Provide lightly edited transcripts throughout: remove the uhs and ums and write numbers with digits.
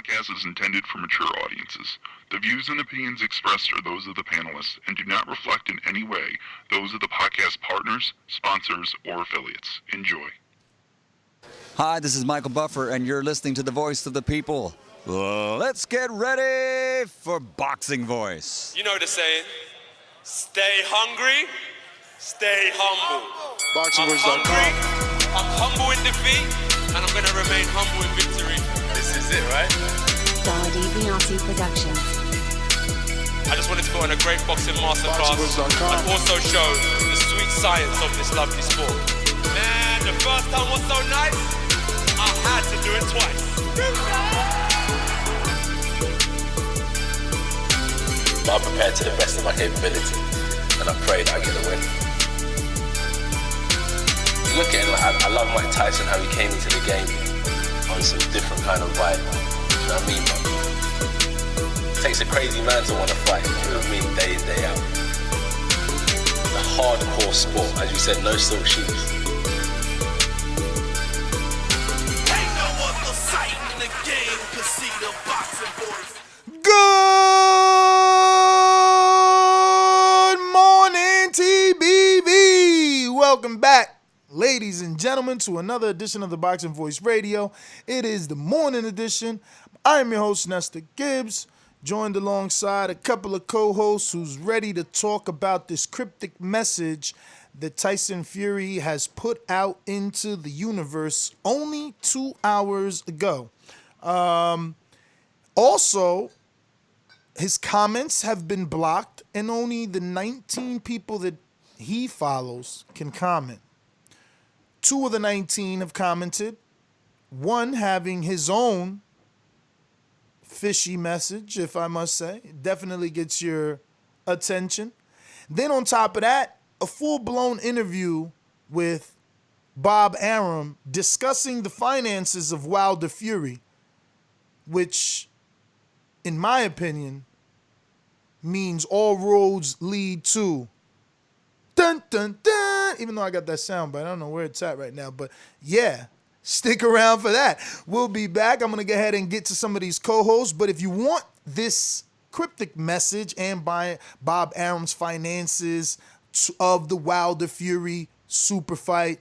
podcast is intended for mature audiences. The views and opinions expressed are those of the panelists and do not reflect in any way those of the podcast partners, sponsors, or affiliates. Enjoy. Hi, this is Michael Buffer, and you're listening to the Voice of the People. Let's get ready for Boxing Voice. You know the saying, stay hungry, stay humble. Boxingvoice.com. I'm humble in defeat, and I'm going to remain humble in victory. This is it, right? Dawadi Biansi Productions. I just wanted to put on a great boxing masterclass Boxingvoice.com. and also show the sweet science of this lovely sport. Man, the first time was so nice, I had to do it twice. I'm prepared to the best of my capability, and I pray that I get a win. Look at it, like, I love Mike Tyson, how he came into the game on some different kind of vibe. You know what I mean, man? It takes a crazy man to want to fight, you know what I mean, day in, day out. A hardcore sport, as you said, no silk shoes. Ain't no other sight in the game to see the boxing voice. Good morning, TBV. Welcome back, ladies and gentlemen, to another edition of the Boxing Voice Radio. It is the morning edition. I am your host, Nestor Gibbs, joined alongside a couple of co-hosts who's ready to talk about this cryptic message that Tyson Fury has put out into the universe only 2 hours ago. Also, his comments have been blocked, and only the 19 people that he follows can comment. 2 of the 19 have commented, one having his own fishy message, if I must say. It definitely gets your attention. Then on top of that, a full-blown interview with Bob Arum discussing the finances of Wilder Fury, which, in my opinion, means all roads lead to dun dun dun. Even though I got that sound, but I don't know where it's at right now. But yeah, stick around for that. We'll be back. I'm gonna go ahead and get to some of these co-hosts. But if you want this cryptic message and by Bob Arum's finances of the Wilder Fury super fight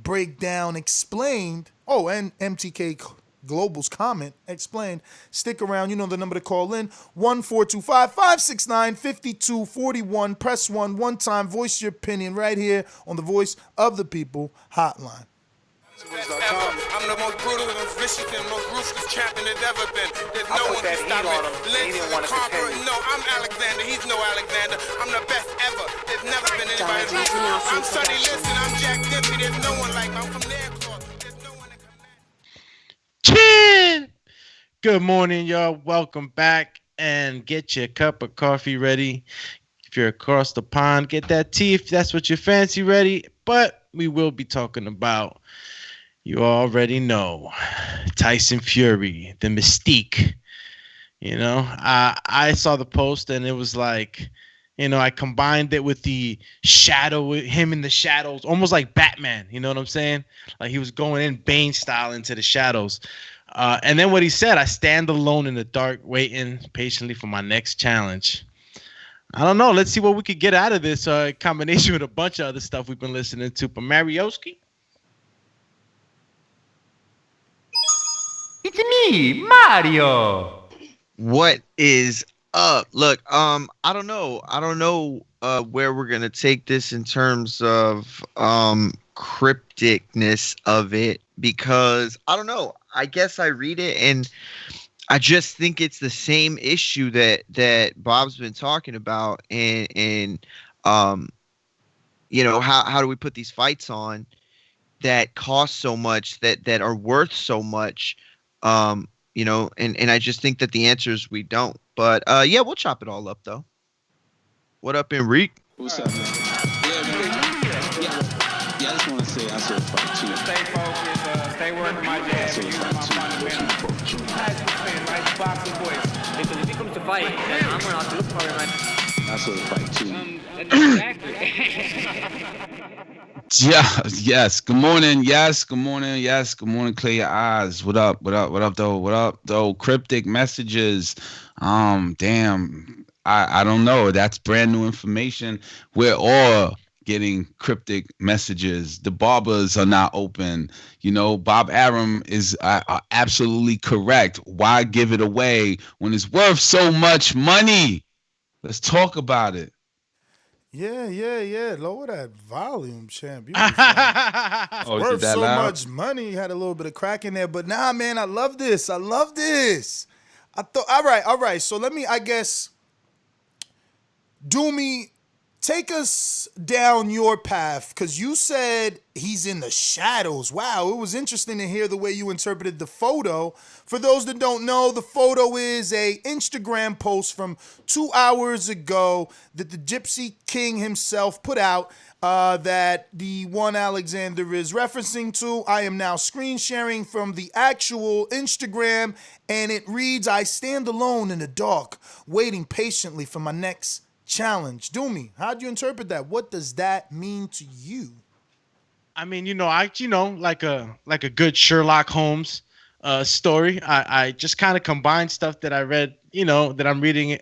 breakdown explained, oh, and MTK Global's comment explained, stick around. You know the number to call in, 1-425-569-5241. Press 1 one time. Voice your opinion right here on the Voice of the People hotline. I'm the most brutal and vicious and most ruthless champion there's ever been. There's no one to stop me. Lynch is a conqueror. No, I'm Alexander. He's no Alexander. I'm the best ever. There's never been anybody like me. I'm Sonny Liston. I'm Jack Dempsey. There's no one like me. I'm from Nairclaw. There's no one that can match. Chin! Good morning, y'all. Welcome back, and get your cup of coffee ready. If you're across the pond, get that tea if that's what you fancy ready. But we will be talking about, you already know, Tyson Fury, the mystique. You know, I saw the post and it was like, you know, I combined it with the shadow, him in the shadows, almost like Batman. You know what I'm saying? Like he was going in Bane style into the shadows. And then what he said, I stand alone in the dark, waiting patiently for my next challenge. I don't know. Let's see what we could get out of this combination with a bunch of other stuff we've been listening to. But Marioski? It's me, Mario. What is up? Look, I don't know where we're gonna take this in terms of crypticness of it, because I don't know. I guess I read it and I just think it's the same issue that Bob's been talking about, and you know, how do we put these fights on that cost so much, that are worth so much? You know, and I just think that the answer is we don't. But yeah, we'll chop it all up though. What up, Enrique? What's up, man? Yeah, I just want to say I saw fight too. Stay focused, stay working my jab. You know, my fundamental. As you say, right? Boxing voice. Because if he comes to fight, then I'm going to have to look for him. I saw the fight too. Exactly. Yeah, yes. Good morning. Yes, good morning. Yes, good morning. Clear your eyes. What up? What up? What up, though? What up, though? Cryptic messages. Damn. I don't know. That's brand new information. We're all getting cryptic messages. The barbers are not open. You know, Bob Arum is absolutely correct. Why give it away when it's worth so much money? Let's talk about it. Yeah. Lower that volume, champ. It's worth so loud? much money. Had a little bit of crack in there, but nah, man, I love this. I thought, all right. So let me, I guess, Doomy, take us down your path, because you said he's in the shadows. Wow, it was interesting to hear the way you interpreted the photo. For those that don't know, the photo is a Instagram post from 2 hours ago that the Gypsy King himself put out that the one Alexander is referencing to. I am now screen sharing from the actual Instagram, and it reads, "I stand alone in the dark, waiting patiently for my next challenge." Doomy, how'd you interpret that? What does that mean to you? I mean, like a good Sherlock Holmes story. I just kind of combined stuff that I read, that I'm reading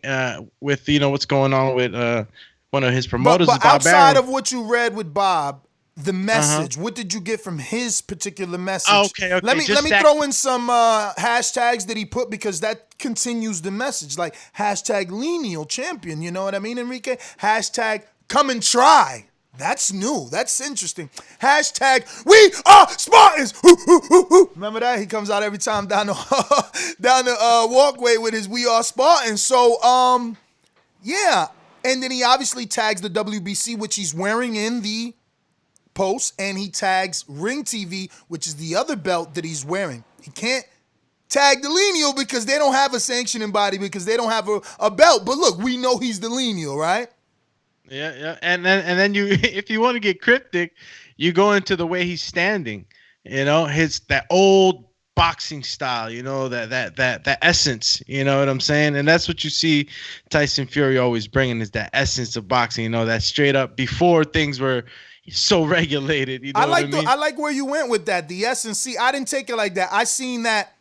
with, what's going on with one of his promoters. But outside of what you read with Bob, the message, what did you get from his particular message? Okay. Let me throw in some hashtags that he put, because that continues the message. Like hashtag lineal champion, you know what I mean, Enrique? Hashtag come and try. That's new. That's interesting. Hashtag we are Spartans. Remember that? He comes out every time down the walkway with his "We Are Spartans." So yeah. And then he obviously tags the WBC, which he's wearing in the post, and he tags Ring TV, which is the other belt that he's wearing. He can't tag the lineal because they don't have a sanctioning body, because they don't have a belt. But look, we know he's the lineal, right? Yeah. And then you, if you want to get cryptic, you go into the way he's standing. That old boxing style, that essence, you know what I'm saying? And that's what you see Tyson Fury always bringing, is that essence of boxing, that straight up before things were so regulated. I like where you went with that, the essence. See, I didn't take it like that. I seen that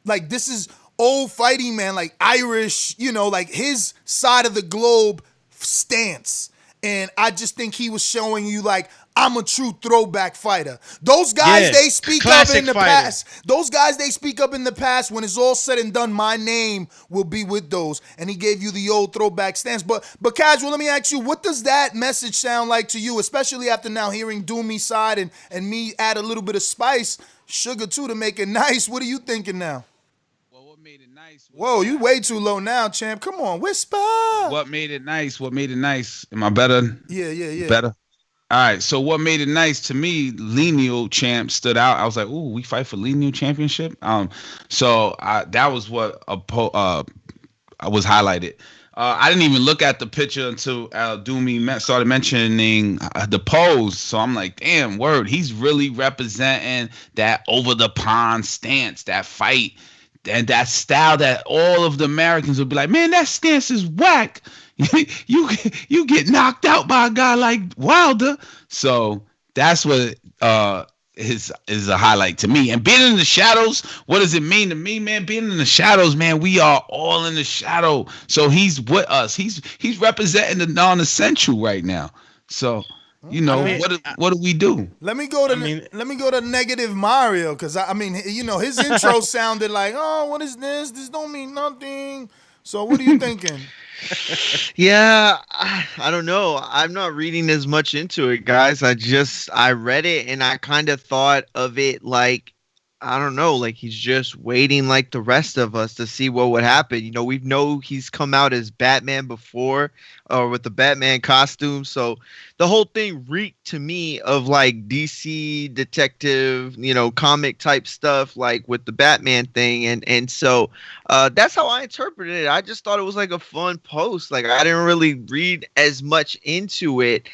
like this is old fighting man, like Irish, like his side of the globe stance. And I just think he was showing you, like, I'm a true throwback fighter. Those guys they speak up in the past. Those guys they speak up in the past. When it's all said and done, my name will be with those. And he gave you the old throwback stance. But Casual, let me ask you, what does that message sound like to you, especially after now hearing Doomy's side and me add a little bit of spice, sugar too, to make it nice? What are you thinking now? Whoa, you way too low now, champ. Come on, whisper. What made it nice? Am I better? Yeah. Better? All right. So what made it nice to me, lineal champ stood out. I was like, ooh, we fight for lineal championship. So that was what was highlighted. I didn't even look at the picture until Doomy started mentioning the pose. So I'm like, damn, word. He's really representing that over the pond stance, that fight. And that style that all of the Americans would be like, man, that stance is whack. you get knocked out by a guy like Wilder. So that's what is a highlight to me. And being in the shadows, what does it mean to me, man? Being in the shadows, man, we are all in the shadow. So he's with us. He's representing the non-essential right now. So what do we do? Let me go to negative Mario, because his intro sounded like, oh, what is this? This don't mean nothing. So what are you thinking? Yeah, I don't know. I'm not reading as much into it, guys. I read it and I kind of thought of it like, I don't know, like he's just waiting like the rest of us to see what would happen. We know he's come out as Batman before, or with the Batman costume. So the whole thing reeked to me of like DC detective, comic type stuff, like with the Batman thing. And so that's how I interpreted it. I just thought it was like a fun post. Like I didn't really read as much into it.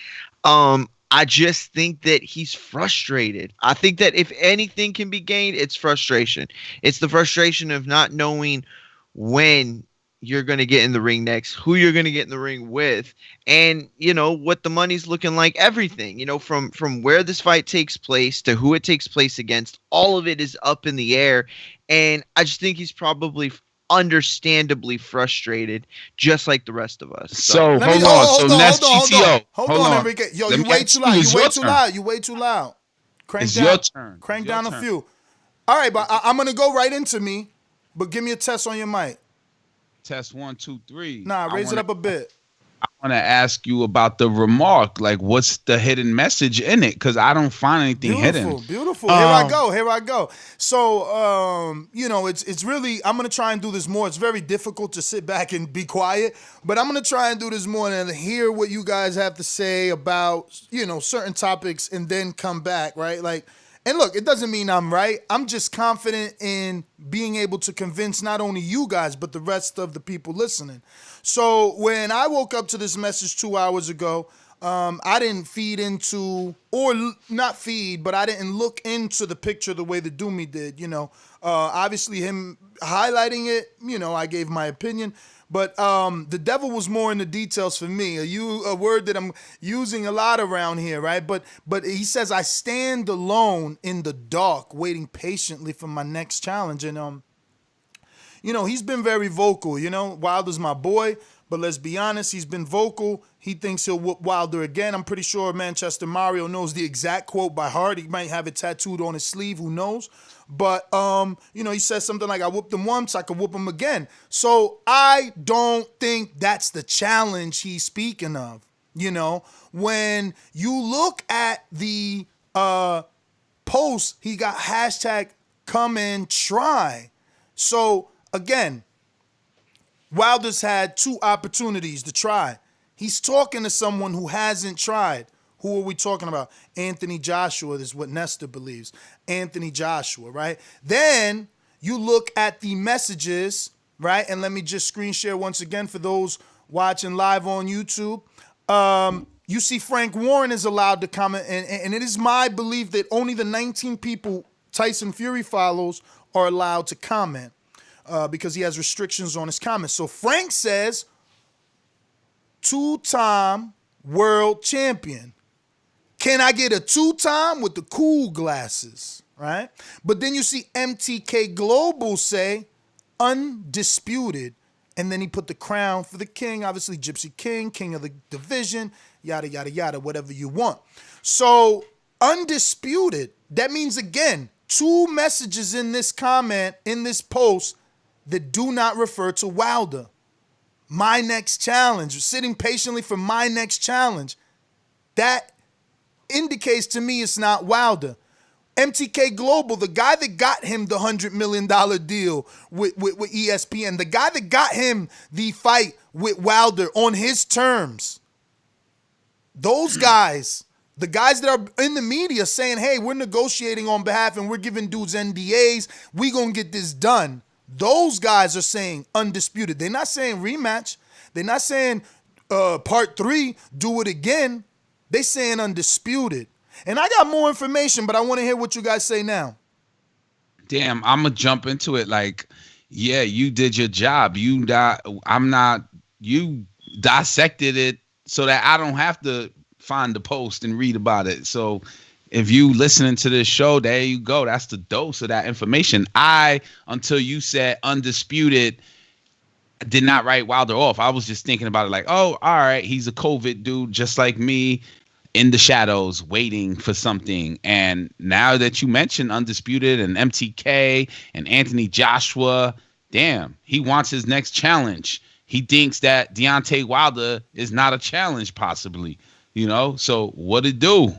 I just think that he's frustrated. I think that if anything can be gained, it's frustration. It's the frustration of not knowing when you're going to get in the ring next, who you're going to get in the ring with, and what the money's looking like, everything, from where this fight takes place to who it takes place against, all of it is up in the air. And I just think he's probably understandably frustrated, just like the rest of us. So hold on. Hold on, Enrique. Yo, you way too loud. You way too loud. Crank down. Your turn. Crank down a few. All right, but I'm gonna go right into me. But give me a test on your mic. Test 1, 2, 3. Nah, raise it up a bit. I want to ask you about the remark. Like, what's the hidden message in it? Because I don't find anything hidden. Beautiful. Here I go. So, it's really, I'm going to try and do this more. It's very difficult to sit back and be quiet, but I'm going to try and do this more and hear what you guys have to say about, certain topics and then come back, right? Like, and look, it doesn't mean I'm right. I'm just confident in being able to convince not only you guys, but the rest of the people listening. So when I woke up to this message 2 hours ago, I didn't feed into, or not feed, but I didn't look into the picture the way the Doomy did. Obviously him highlighting it, I gave my opinion. But the devil was more in the details for me. A word that I'm using a lot around here, right? But he says, I stand alone in the dark, waiting patiently for my next challenge. And he's been very vocal. Wilder's my boy, but let's be honest, he's been vocal. He thinks he'll whoop Wilder again. I'm pretty sure Manchester Mario knows the exact quote by heart. He might have it tattooed on his sleeve. Who knows? But, he says something like, I whooped him once, I could whoop him again. So I don't think that's the challenge he's speaking of. When you look at the post, he got hashtag come and try. So again, Wilder's had 2 opportunities to try. He's talking to someone who hasn't tried. Who are we talking about? Anthony Joshua is what Nestor believes. Anthony Joshua, right? Then you look at the messages, right? And let me just screen share once again for those watching live on YouTube. You see Frank Warren is allowed to comment, and it is my belief that only the 19 people Tyson Fury follows are allowed to comment because he has restrictions on his comments. So Frank says, 2-time world champion. Can I get a 2-time with the cool glasses, right? But then you see MTK Global say, undisputed. And then he put the crown for the king, obviously Gypsy King, king of the division, yada, yada, yada, whatever you want. So undisputed, that means, again, 2 messages in this comment, in this post, that do not refer to Wilder. My next challenge, sitting patiently for my next challenge. That indicates to me it's not Wilder. MTK Global, the guy that got him the $100 million deal with ESPN, the guy that got him the fight with Wilder on his terms. Those guys, the guys that are in the media saying, hey, we're negotiating on behalf and we're giving dudes NDAs, we gonna get this done. Those guys are saying undisputed. They're not saying rematch. They're not saying part 3, do it again. They saying undisputed. And I got more information, but I want to hear what you guys say now. Damn, I'm going to jump into it. Like, yeah, you did your job. You dissected it so that I don't have to find the post and read about it. So if you listening to this show, there you go. That's the dose of that information. Until you said undisputed, did not write Wilder off. I was just thinking about it like, oh, all right, he's a COVID dude just like me, in the shadows waiting for something. And now that you mentioned undisputed and MTK and Anthony Joshua, damn, he wants his next challenge. He thinks that Deontay Wilder is not a challenge possibly, so what it do?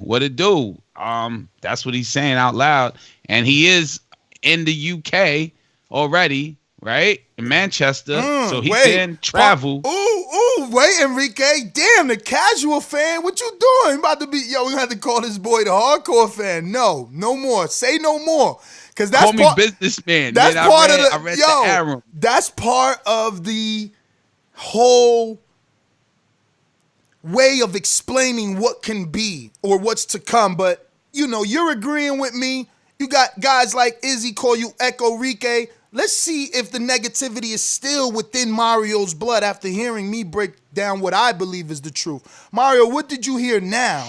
That's what he's saying out loud. And he is in the UK already, right? In Manchester. So he can travel. Wait, Enrique. Damn, the casual fan. What you doing? About to be, we're gonna have to call this boy the hardcore fan. No more. Say no more. Cause that's call me businessman. That's man. part I read the Arum. That's part of the whole way of explaining what can be or what's to come. But you're agreeing with me. You got guys like Izzy call you Echo Rique. Let's see if the negativity is still within Mario's blood after hearing me break down what I believe is the truth. Mario, what did you hear now?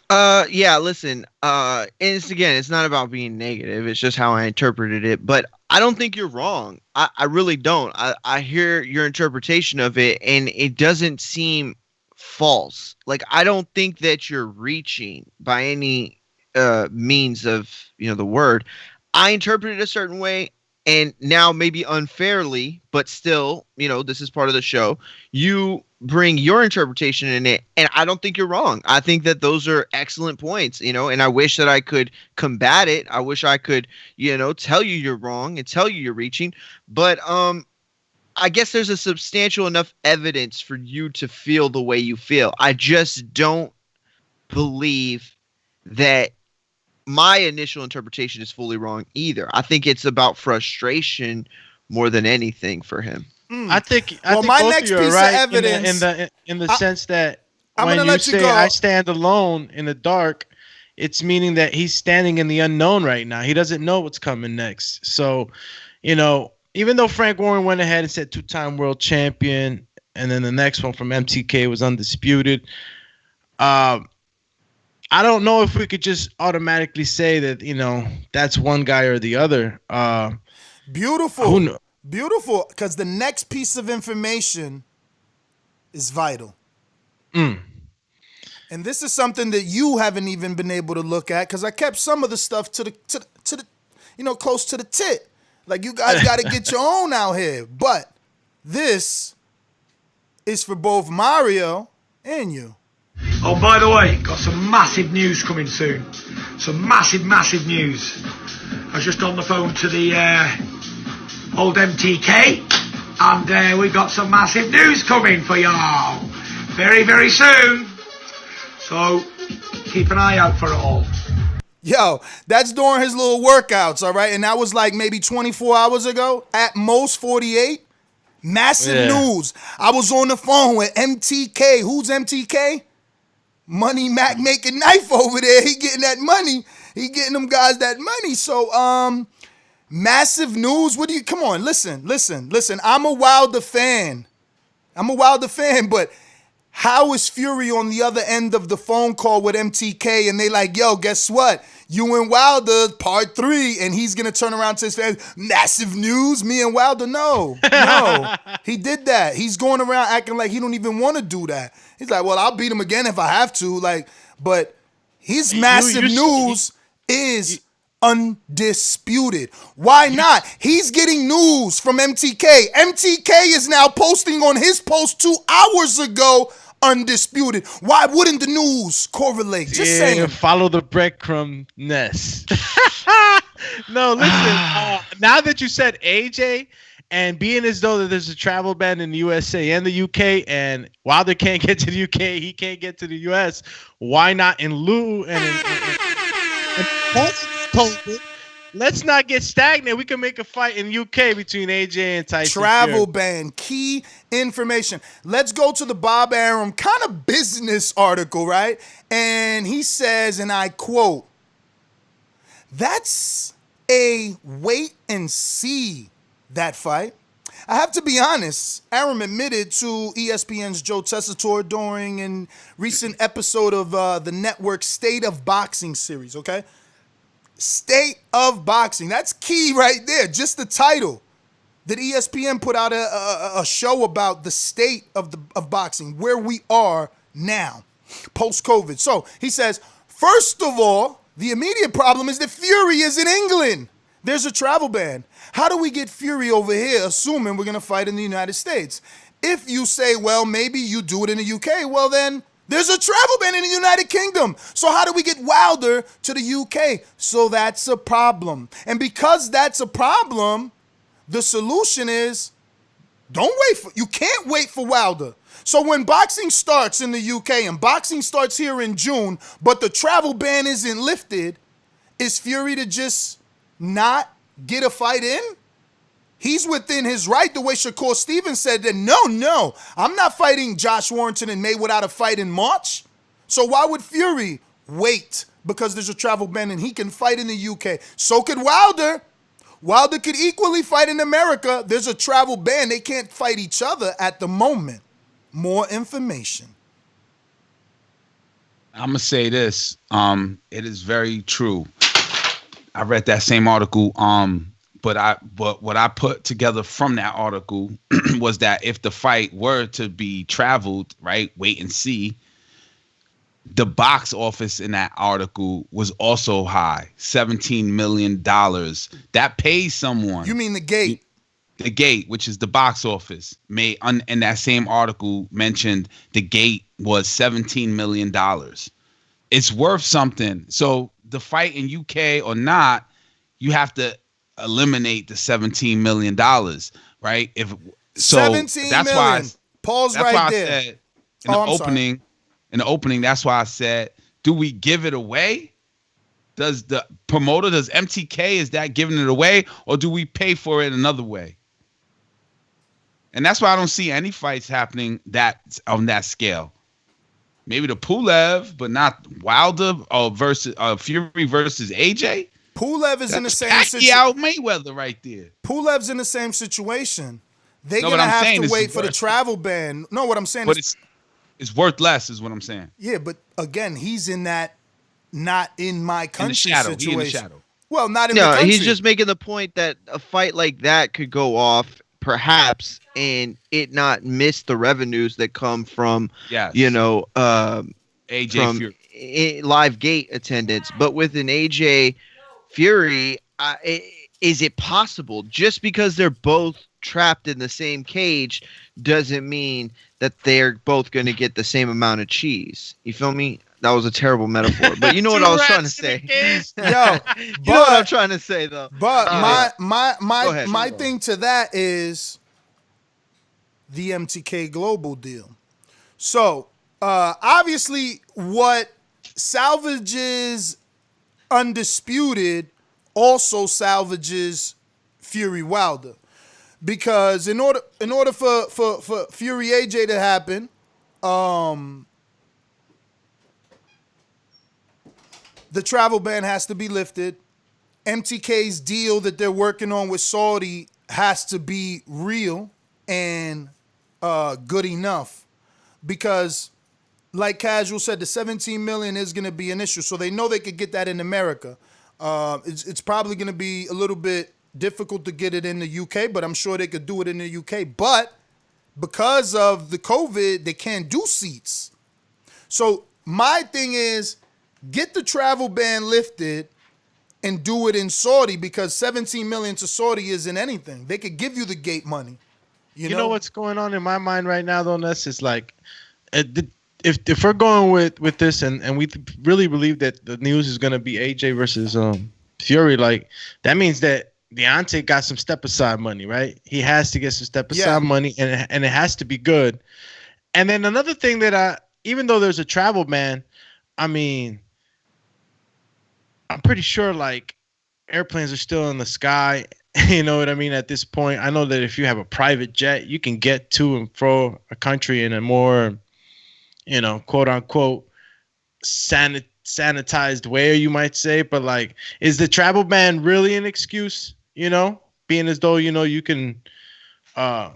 Yeah, listen, and it's not about being negative. It's just how I interpreted it. But I don't think you're wrong. I really don't. I hear your interpretation of it, and it doesn't seem false. Like, I don't think that you're reaching by any means of, the word. I interpret it a certain way, and now maybe unfairly, but still, this is part of the show. You bring your interpretation in it, and I don't think you're wrong. I think that those are excellent points, and I wish that I could combat it. I wish I could, tell you you're wrong and tell you you're reaching. But I guess there's a substantial enough evidence for you to feel the way you feel. I just don't believe that my initial interpretation is fully wrong either. I think it's about frustration more than anything for him. I think my both next of you are right in the sense that when you say I stand alone in the dark, it's meaning that he's standing in the unknown right now. He doesn't know what's coming next. So, even though Frank Warren went ahead and said 2-time world champion, and then the next one from MTK was undisputed, I don't know if we could just automatically say that, that's one guy or the other. Beautiful. Beautiful, because the next piece of information is vital. And this is something that you haven't even been able to look at, because I kept some of the stuff to the close to the tit. Like, you guys got to get your own out here. But this is for both Mario and you. Oh, by the way, got some massive news coming soon. Some massive news. I was just on the phone to the old MTK, and we got some massive news coming for y'all very, very soon. So keep an eye out for it all. Yo, that's during his little workouts, all right? And that was like maybe 24 hours ago, at most 48. Massive news. I was on the phone with MTK. Who's MTK? Money Mac making knife over there. He getting that money. He getting them guys that money. So, massive news. Come on, listen. I'm a Wilder fan, but how is Fury on the other end of the phone call with MTK and they like, yo, guess what? You and Wilder, part 3, and he's going to turn around to his fans, massive news, me and Wilder? No. He did that. He's going around acting like he don't even want to do that. He's like, well, I'll beat him again if I have to. But his massive news is undisputed. Why not? He's getting news from MTK. MTK is now posting on his post 2 hours ago, undisputed. Why wouldn't the news correlate? Just saying. Follow the breadcrumb nest. No, listen. Now that you said AJ, and being as though that there's a travel ban in the USA and the UK, and Wilder can't get to the UK, he can't get to the US. Why not in lieu and COVID, let's not get stagnant. We can make a fight in UK between AJ and Tyson. Travel ban, key information. Let's go to the Bob Arum kind of business article, right? And he says, and I quote, "That's a wait and see that fight." I have to be honest, Arum admitted to ESPN's Joe Tessitore during a recent episode of the network State of Boxing series, okay? State of Boxing. That's key right there. Just the title. That ESPN put out a show about the state of boxing, where we are now, post-COVID. So he says, first of all, the immediate problem is that Fury is in England. There's a travel ban. How do we get Fury over here, assuming we're going to fight in the United States? If you say, well, maybe you do it in the UK, well then, there's a travel ban in the United Kingdom. So how do we get Wilder to the UK? So that's a problem. And because that's a problem, the solution is you can't wait for Wilder. So when boxing starts in the UK and boxing starts here in June, but the travel ban isn't lifted, is Fury to just not get a fight in? He's within his right, the way Shakur Stevens said that, no, I'm not fighting Josh Warrington and May without a fight in March. So why would Fury wait because there's a travel ban and he can fight in the UK? So could Wilder. Wilder could equally fight in America. There's a travel ban. They can't fight each other at the moment. More information. I'm gonna say this. It is very true. I read that same article. But what I put together from that article was that if the fight were to be traveled, right, wait and see, the box office in that article was also high, $17 million. That pays someone. You mean the gate? The gate, which is the box office, in that same article mentioned the gate was $17 million. It's worth something. So the fight in UK or not, you have to eliminate the $17 million, right? If so, 17 that's million. why. Pause that's right why there. I said in the opening. In the opening, that's why I said, do we give it away? Does the promoter, does MTK, is that giving it away, or do we pay for it another way? And that's why I don't see any fights happening on that scale. Maybe the Pulev, but not Wilder versus Fury versus AJ. Pulev is in the same situation. Pacquiao Mayweather right there. Pulev's in the same situation. They're going to have to wait for the travel ban. No, what I'm saying is... It's worth less, is what I'm saying. Yeah, but again, he's in that not in my country situation. He in the shadow. Well, not in the country. He's just making the point that a fight like that could go off, perhaps, and it not miss the revenues that come from, AJ Fury. Live gate attendance. But with an AJ Fury, is it possible? Just because they're both trapped in the same cage doesn't mean that they're both going to get the same amount of cheese. You feel me? That was a terrible metaphor, but you know what I was trying to say. You know what I'm trying to say, though. But my thing to that is the MTK Global deal. So obviously, what salvages Undisputed also salvages Fury Wilder. Because in order for Fury AJ to happen, the travel ban has to be lifted. MTK's deal that they're working on with Saudi has to be real and good enough. Because, like Casual said, the 17 million is going to be an issue. So they know they could get that in America. It's probably going to be a little bit difficult to get it in the UK, but I'm sure they could do it in the UK. But because of the COVID, they can't do seats. So my thing is, get the travel ban lifted and do it in Saudi, because 17 million to Saudi isn't anything. They could give you the gate money. You know what's going on in my mind right now, though, Ness, is like, if we're going with this and we really believe that the news is going to be AJ versus Fury, like, that means that Deontay got some step aside money, right? He has to get some step aside money, and it has to be good. And then another thing that even though there's a travel ban, I mean, I'm pretty sure like airplanes are still in the sky. You know what I mean? At this point, I know that if you have a private jet, you can get to and fro a country in a more, quote unquote, sanitized way, you might say. But like, is the travel ban really an excuse? Being as though you can, how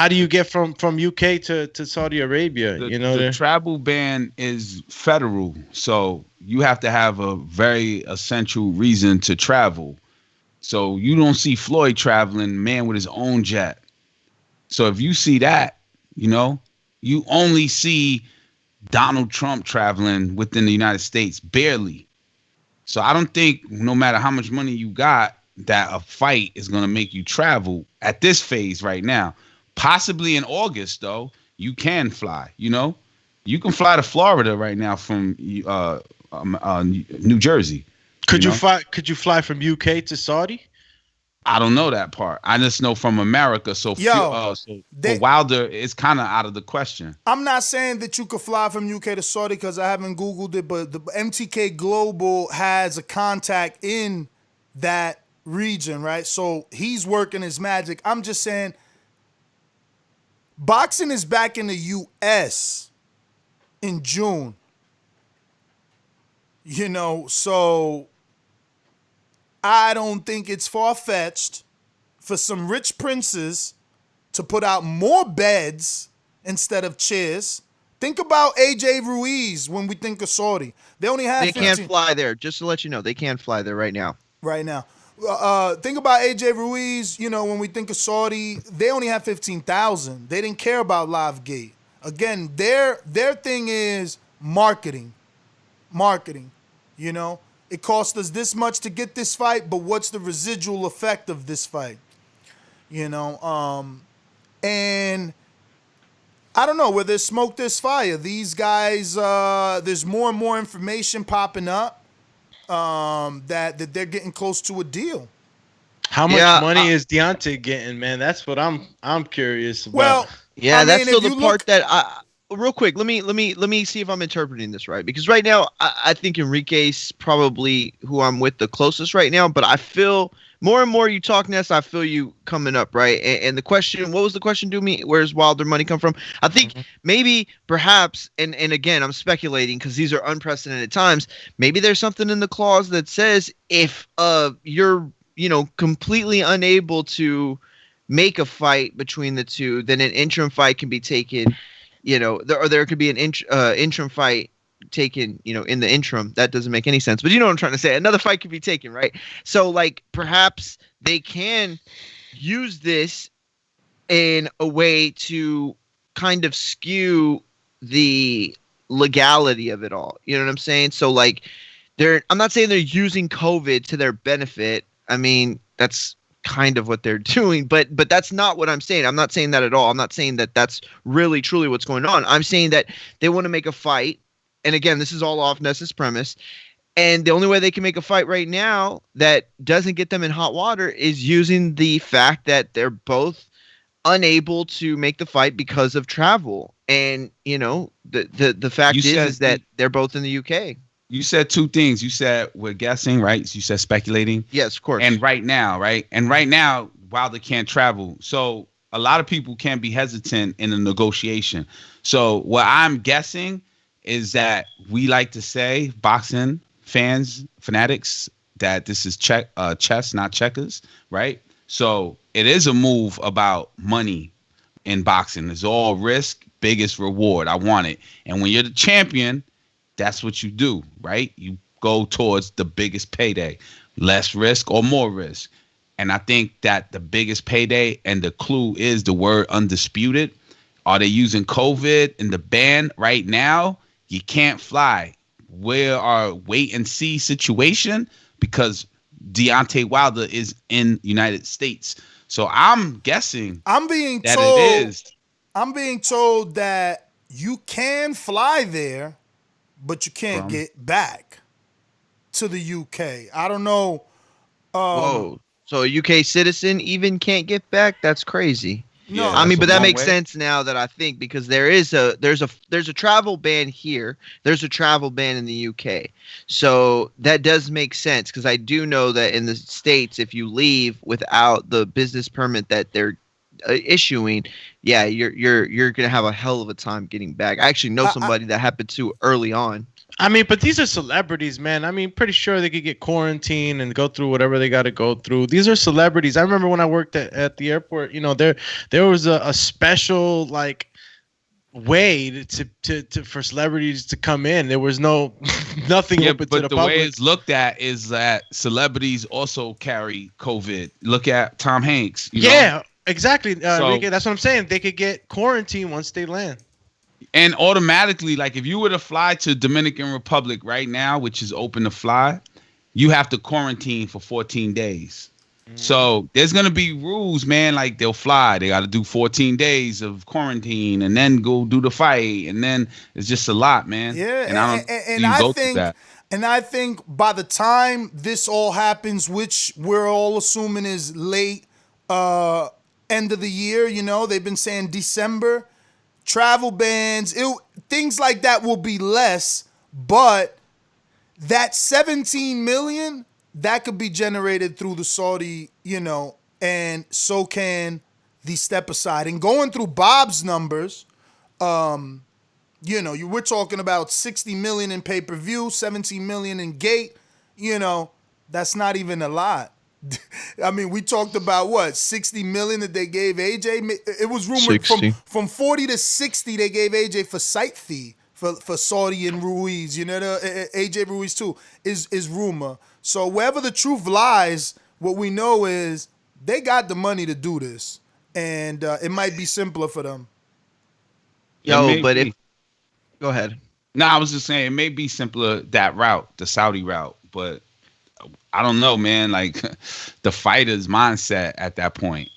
do you get from UK to Saudi Arabia? The travel ban is federal, so you have to have a very essential reason to travel. So you don't see Floyd traveling, man, with his own jet. So if you see that, you only see Donald Trump traveling within the United States, barely. So I don't think no matter how much money you got, that a fight is going to make you travel at this phase right now. Possibly in August, though, you can fly. You can fly to Florida right now from New Jersey. Could you fly from UK to Saudi? I don't know that part. I just know from America. So, for Wilder, it's kind of out of the question. I'm not saying that you could fly from UK to Saudi because I haven't Googled it, but the MTK Global has a contact in that region, right? So he's working his magic. I'm just saying, boxing is back in the US in June. So I don't think it's far-fetched for some rich princes to put out more beds instead of chairs. Think about AJ Ruiz when we think of Saudi. They only have They can't fly there. Just to let you know, they can't fly there right now. Right now. Think about AJ Ruiz, when we think of Saudi, they only have 15,000. They didn't care about Live Gate. Again, their thing is marketing. It cost us this much to get this fight, but what's the residual effect of this fight? And I don't know, where there's smoke, there's fire. These guys, there's more and more information popping up that they're getting close to a deal. How much money is Deontay getting, man? That's what I'm curious about. Well, that's still the part that real quick, let me see if I'm interpreting this right. Because right now, I think Enrique's probably who I'm with the closest right now. But I feel more and more you talk, Ness, I feel you coming up, right? And the question, what was the question to me? Where's Wilder money come from? I think maybe, perhaps, and again, I'm speculating because these are unprecedented times. Maybe there's something in the clause that says if you're completely unable to make a fight between the two, then an interim fight can be taken. There could be an interim fight taken, in the interim. That doesn't make any sense, but you know what I'm trying to say. Another fight could be taken, right? So, perhaps they can use this in a way to kind of skew the legality of it all. You know what I'm saying? So, I'm not saying they're using COVID to their benefit. I mean, that's kind of what they're doing, but that's not what I'm saying. I'm not saying that at all. I'm not saying that that's really truly what's going on. I'm saying that they want to make a fight. And again, this is all off Ness's premise. And the only way they can make a fight right now that doesn't get them in hot water is using the fact that they're both unable to make the fight because of travel. And, the fact is that they're both in the UK. You said two things. You said we're guessing, right? So you said speculating. Yes, of course. And right now, right? And right now, Wilder can't travel. So a lot of people can be hesitant in a negotiation. So what I'm guessing is that we like to say, boxing fans, fanatics, that this is chess, not checkers, right? So it is a move about money in boxing. It's all risk, biggest reward. I want it. And when you're the champion, that's what you do, right? You go towards the biggest payday, less risk or more risk. And I think that the biggest payday, and the clue is the word undisputed. Are they using COVID in the ban right now? You can't fly. We're our wait and see situation because Deontay Wilder is in United States. So I'm guessing it is. I'm being told that you can fly there, but you can't get back to the UK. I don't know. Whoa. So a UK citizen even can't get back? That's crazy. No, I mean, but that makes sense now that I think, because there's a travel ban here. There's a travel ban in the UK. So that does make sense, because I do know that in the States, if you leave without the business permit that they're issuing, yeah, you're gonna have a hell of a time getting back. I actually know somebody that happened to early on. I mean, but these are celebrities, man. I mean, pretty sure they could get quarantined and go through whatever they got to go through. These are celebrities. I remember when I worked at the airport, there was a special way to for celebrities to come in. There was nothing open to the public. But the way it's looked at is that celebrities also carry COVID. Look at Tom Hanks. You know? Exactly. Enrique, that's what I'm saying. They could get quarantined once they land. And automatically, if you were to fly to Dominican Republic right now, which is open to fly, you have to quarantine for 14 days. So there's going to be rules, man. They'll fly. They got to do 14 days of quarantine and then go do the fight. And then it's just a lot, man. Yeah. And I think by the time this all happens, which we're all assuming is late end of the year, they've been saying December, travel bans, things like that will be less, but that 17 million, that could be generated through the Saudi, and so can the step aside. And going through Bob's numbers, we're talking about 60 million in pay-per-view, 17 million in gate, That's not even a lot. I mean, we talked about what, 60 million that they gave AJ. It was rumored 60. from 40 to 60 they gave AJ for site fee for Saudi and Ruiz. You know, AJ Ruiz too is rumor. So wherever the truth lies, what we know is they got the money to do this, and it might be simpler for them. Yo, but if go ahead. No, I was just saying it may be simpler that route, the Saudi route, but I don't know, man. Like the fighter's mindset at that point.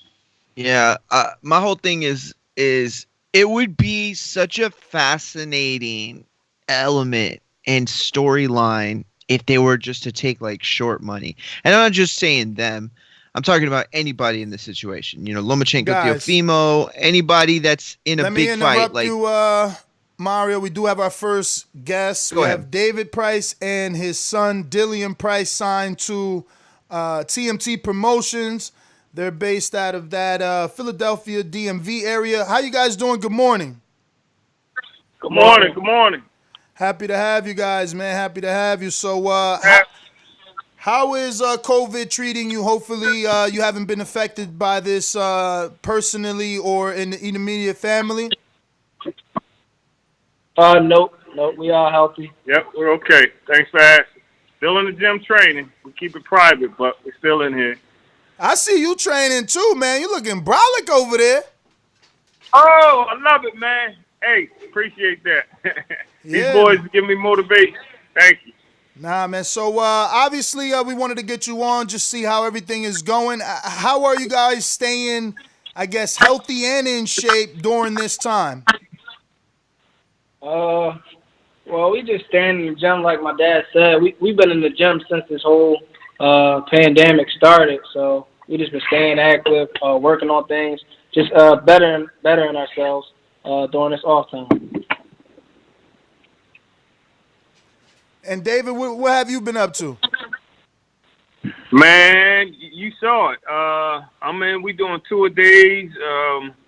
Yeah, my whole thing is it would be such a fascinating element and storyline if they were just to take like short money. And I'm not just saying them. I'm talking about anybody in this situation. You know, Lomachenko, Teofimo, anybody that's in a big fight. Let me interrupt you, Mario. We do have our first guest. We have David Price and his son Dillian Price signed to TMT Promotions. They're based out of that Philadelphia DMV area. How you guys doing? Good morning. Good morning. Good morning. Happy to have you guys, man. Happy to have you. So, how is COVID treating you? Hopefully, you haven't been affected by this personally or in the immediate family. Nope. We are healthy. Yep, we're okay. Thanks for asking. Still in the gym training. We keep it private, but we're still in here. I see you training too, man. You looking brolic over there. Oh, I love it, man. Hey, appreciate that. These boys give me motivation. Thank you. Nah, man. So obviously we wanted to get you on, just see how everything is going. How are you guys staying, I guess, healthy and in shape during this time? Well, we just staying in the gym like my dad said. We've been in the gym since this whole pandemic started, so we just been staying active, working on things, just bettering ourselves during this off time. And David, what have you been up to? Man, you saw it. We doing 2 a days,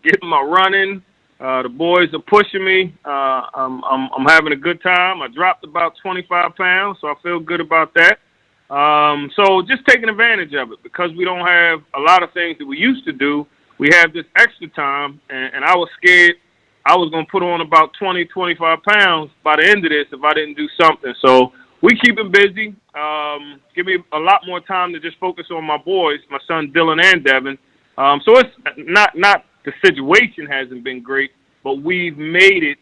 getting my running. The boys are pushing me. I'm having a good time. I dropped about 25 pounds, so I feel good about that. So just taking advantage of it because we don't have a lot of things that we used to do. We have this extra time, and I was scared I was going to put on about 20, 25 pounds by the end of this if I didn't do something. So we keep it busy. Give me a lot more time to just focus on my boys, my son Dylan and Devin. So it's not the situation hasn't been great, but we've made it.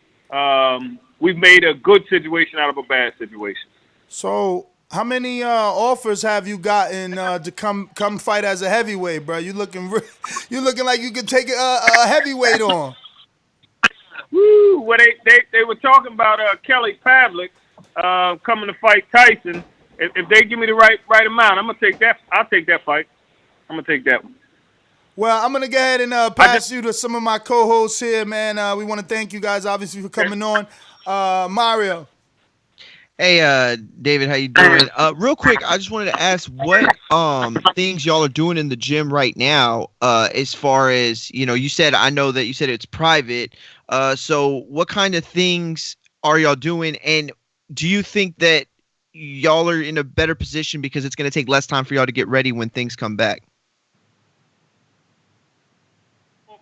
We've made a good situation out of a bad situation. So how many offers have you gotten to come fight as a heavyweight, bro? You looking like you could take a heavyweight on. Woo! Well, they were talking about Kelly Pavlik coming to fight Tyson. If they give me the right amount, I'm gonna take that. I'll take that fight. I'm gonna take that one. Well, I'm gonna go ahead and pass you to some of my co-hosts here, man. We want to thank you guys, obviously, for coming on. Mario. Hey, David, how you doing? Real quick, I just wanted to ask what things y'all are doing in the gym right now. As far as you said, I know that you said it's private. So what kind of things are y'all doing, and do you think that y'all are in a better position because it's going to take less time for y'all to get ready when things come back?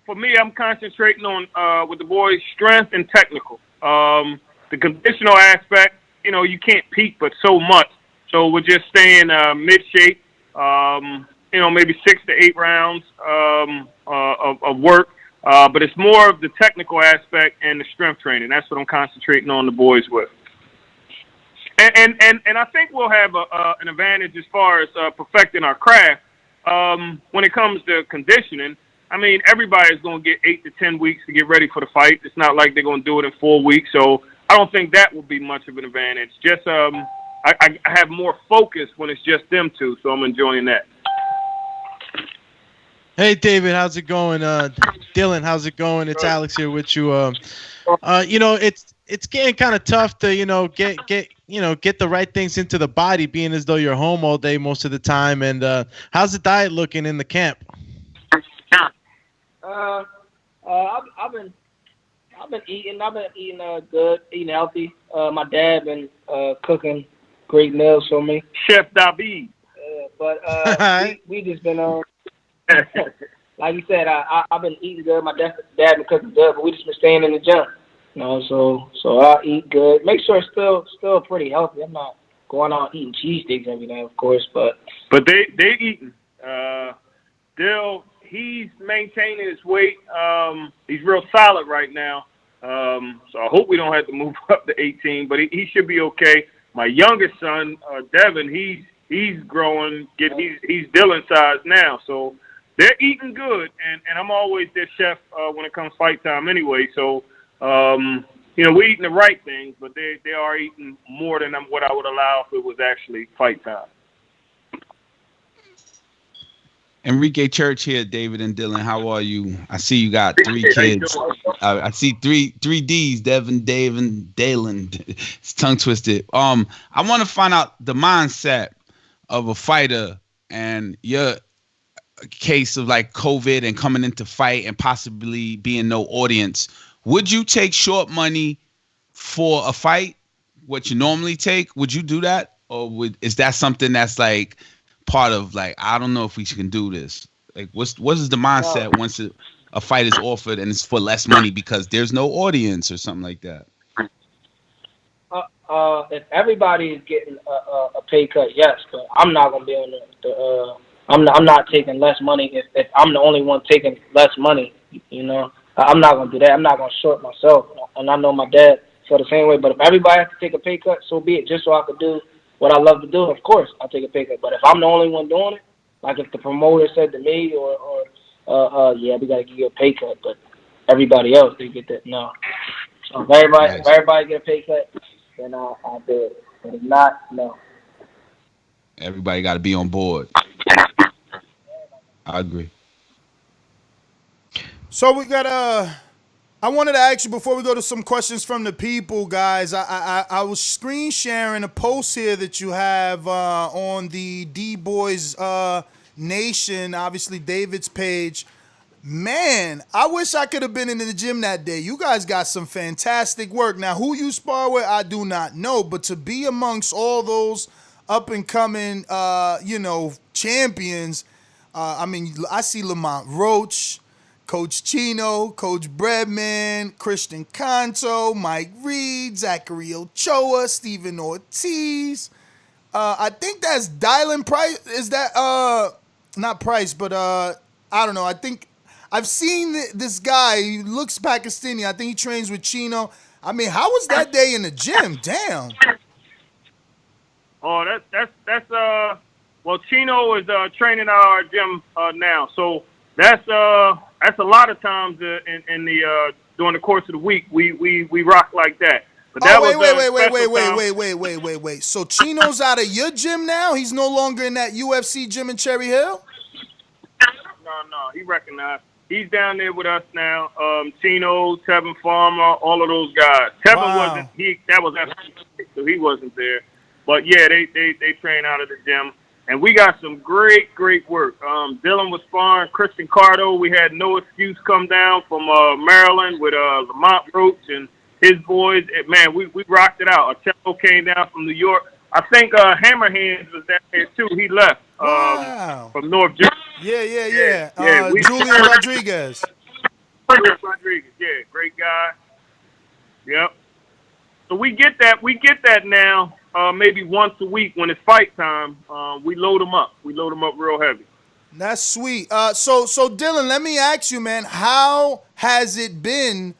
For me, I'm concentrating on with the boys strength and technical. The conditional aspect, you can't peak but so much. So we're just staying mid shape. Maybe 6 to 8 rounds of work. But it's more of the technical aspect and the strength training. That's what I'm concentrating on the boys with. And I think we'll have an advantage as far as perfecting our craft when it comes to conditioning. I mean, everybody's going to get 8 to 10 weeks to get ready for the fight. It's not like they're going to do it in 4 weeks. So I don't think that will be much of an advantage. Just I have more focus when it's just them two, so I'm enjoying that. Hey, David, how's it going? Dylan, how's it going? It's Alex here with you. It's getting kind of tough to get the right things into the body, being as though you're home all day most of the time. And how's the diet looking in the camp? I've been eating good, eating healthy. My dad been cooking great meals for me. Chef David. But we just been like you said, I've been eating good. My dad been cooking good, but we just been staying in the gym. You know, so I eat good. Make sure it's still pretty healthy. I'm not going out eating cheese sticks every day, of course, but they eating. Dill, he's maintaining his weight. He's real solid right now. So I hope we don't have to move up to 18, but he should be okay. My youngest son, Devin, he's growing. He's Dylan size now, so they're eating good. And I'm always their chef when it comes fight time anyway. So we're eating the right things, but they are eating more than what I would allow if it was actually fight time. Enrique Church here, David and Dylan. How are you? I see you got 3 kids. I see three D's, Devin, Dave, and Dalen. It's tongue twisted. I want to find out the mindset of a fighter and your case of like COVID and coming into fight and possibly being no audience. Would you take short money for a fight? What you normally take? Would you do that? Or is that something that's like part of like, I don't know if we can do this? Like what is the mindset once a fight is offered and it's for less money because there's no audience or something like that? If everybody is getting a pay cut, yes, but I'm not gonna be on the I'm not taking less money if I'm the only one taking less money. You know, I'm not gonna do that. I'm not gonna short myself, and I know my dad felt the same way. But if everybody has to take a pay cut, so be it. Just so I could do what I love to do, of course, I'll take a pay cut. But if I'm the only one doing it, like if the promoter said to me yeah, we got to give you a pay cut, but everybody else, they get that, no. So if everybody get a pay cut, then I'll do it. But if not, no. Everybody got to be on board. I agree. So we got I wanted to ask you before we go to some questions from the people, guys. I was screen sharing a post here that you have on the D Boys Nation, obviously David's page. Man, I wish I could have been in the gym that day. You guys got some fantastic work. Now, who you spar with, I do not know, but to be amongst all those up and coming, champions. I see Lamont Roach, Coach Chino, Coach Bredman, Christian Canto, Mike Reed, Zachary Ochoa, Stephen Ortiz. I think that's Dylan Price. Is that not Price, but I don't know. I think I've seen this guy. He looks Pakistani. I think he trains with Chino. I mean, how was that day in the gym? Damn. Oh, that's well, Chino is training at our gym now, so that's a lot of times in the during the course of the week we rock like that. But that wait. So Chino's out of your gym now? He's no longer in that UFC gym in Cherry Hill? No, he recognized. He's down there with us now. Chino, Tevin Farmer, all of those guys. Tevin wasn't. That was FC, so he wasn't there. But yeah, they train out of the gym. And we got some great work. Dylan was sparring Christian Cardo. We had No Excuse come down from Maryland with Lamont Roach and his boys. Man, we rocked it out. Ocello came down from New York. I think Hammerhands was down there too. He left from North Jersey. Yeah. Julian Rodriguez. Yeah, great guy. Yep. So we get that now. Maybe once a week when it's fight time, we load them up. We load them up real heavy. That's sweet. So Dylan, let me ask you, man, how has it been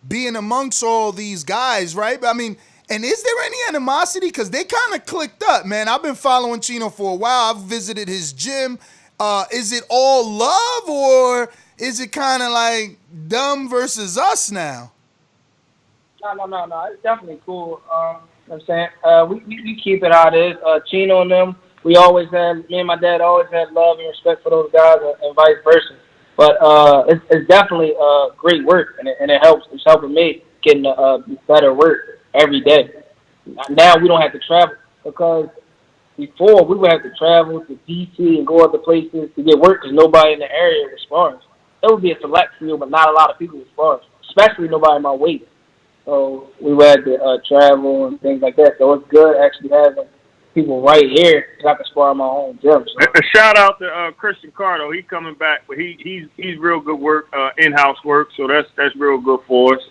being amongst all these guys, right? I mean, and is there any animosity? Because they kind of clicked up, man. I've been following Chino for a while. I've visited his gym. Is it all love, or is it kind of like them versus us now? No. It's definitely cool. You know what I'm saying? We keep it how it is. Chino and them, me and my dad always had love and respect for those guys and vice versa. But it's definitely great work, and it helps. It's helping me getting better work every day. Now we don't have to travel, because before we would have to travel to DC and go other places to get work because nobody in the area was sparring. It would be a select field, but not a lot of people would spar, especially nobody in my weight. So we would have to travel and things like that. So it's good actually having, people right here that I can spar in my own gym. So. A shout out to Christian Cardo. He's coming back, but he's real good work, in-house work. So that's real good for us.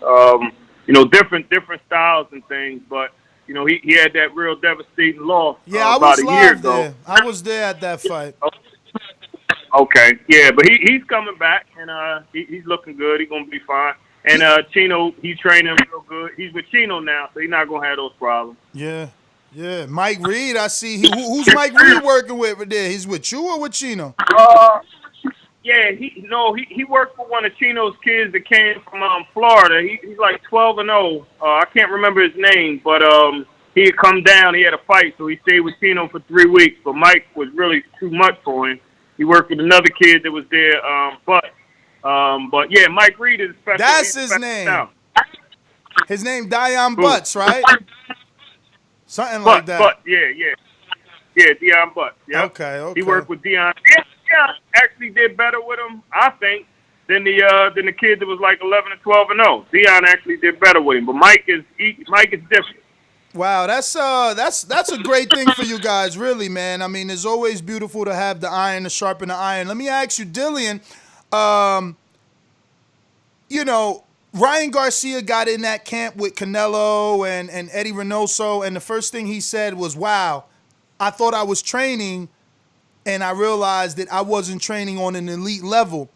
Different styles and things, but he had that real devastating loss. Yeah, I about was a year live ago. there. I was there at that fight. Okay, yeah, but he's coming back and he's looking good. He's gonna be fine. And Chino, he's training real good. He's with Chino now, so he's not gonna have those problems. Yeah. Mike Reed, I see. Who's Mike Reed working with there? He's with you or with Chino? Yeah, he worked for one of Chino's kids that came from Florida. He's like 12-0. I can't remember his name, but he had come down. He had a fight, so he stayed with Chino for 3 weeks. But Mike was really too much for him. He worked with another kid that was there, but yeah, Mike Reed is special. That's his name. Now. His name Dion Butts, right? Something Butt, like that. Butt, yeah, Dion Butts. Yep. Okay. He worked with Dion. Dion actually did better with him, I think, than the kid that was like 11 and 12-0. Dion actually did better with him, but Mike is different. Wow, that's a great thing for you guys, really, man. I mean, it's always beautiful to have the iron to sharpen the iron. Let me ask you, Dillian, Ryan Garcia got in that camp with Canelo and Eddie Reynoso, and the first thing he said was, wow, I thought I was training, and I realized that I wasn't training on an elite level.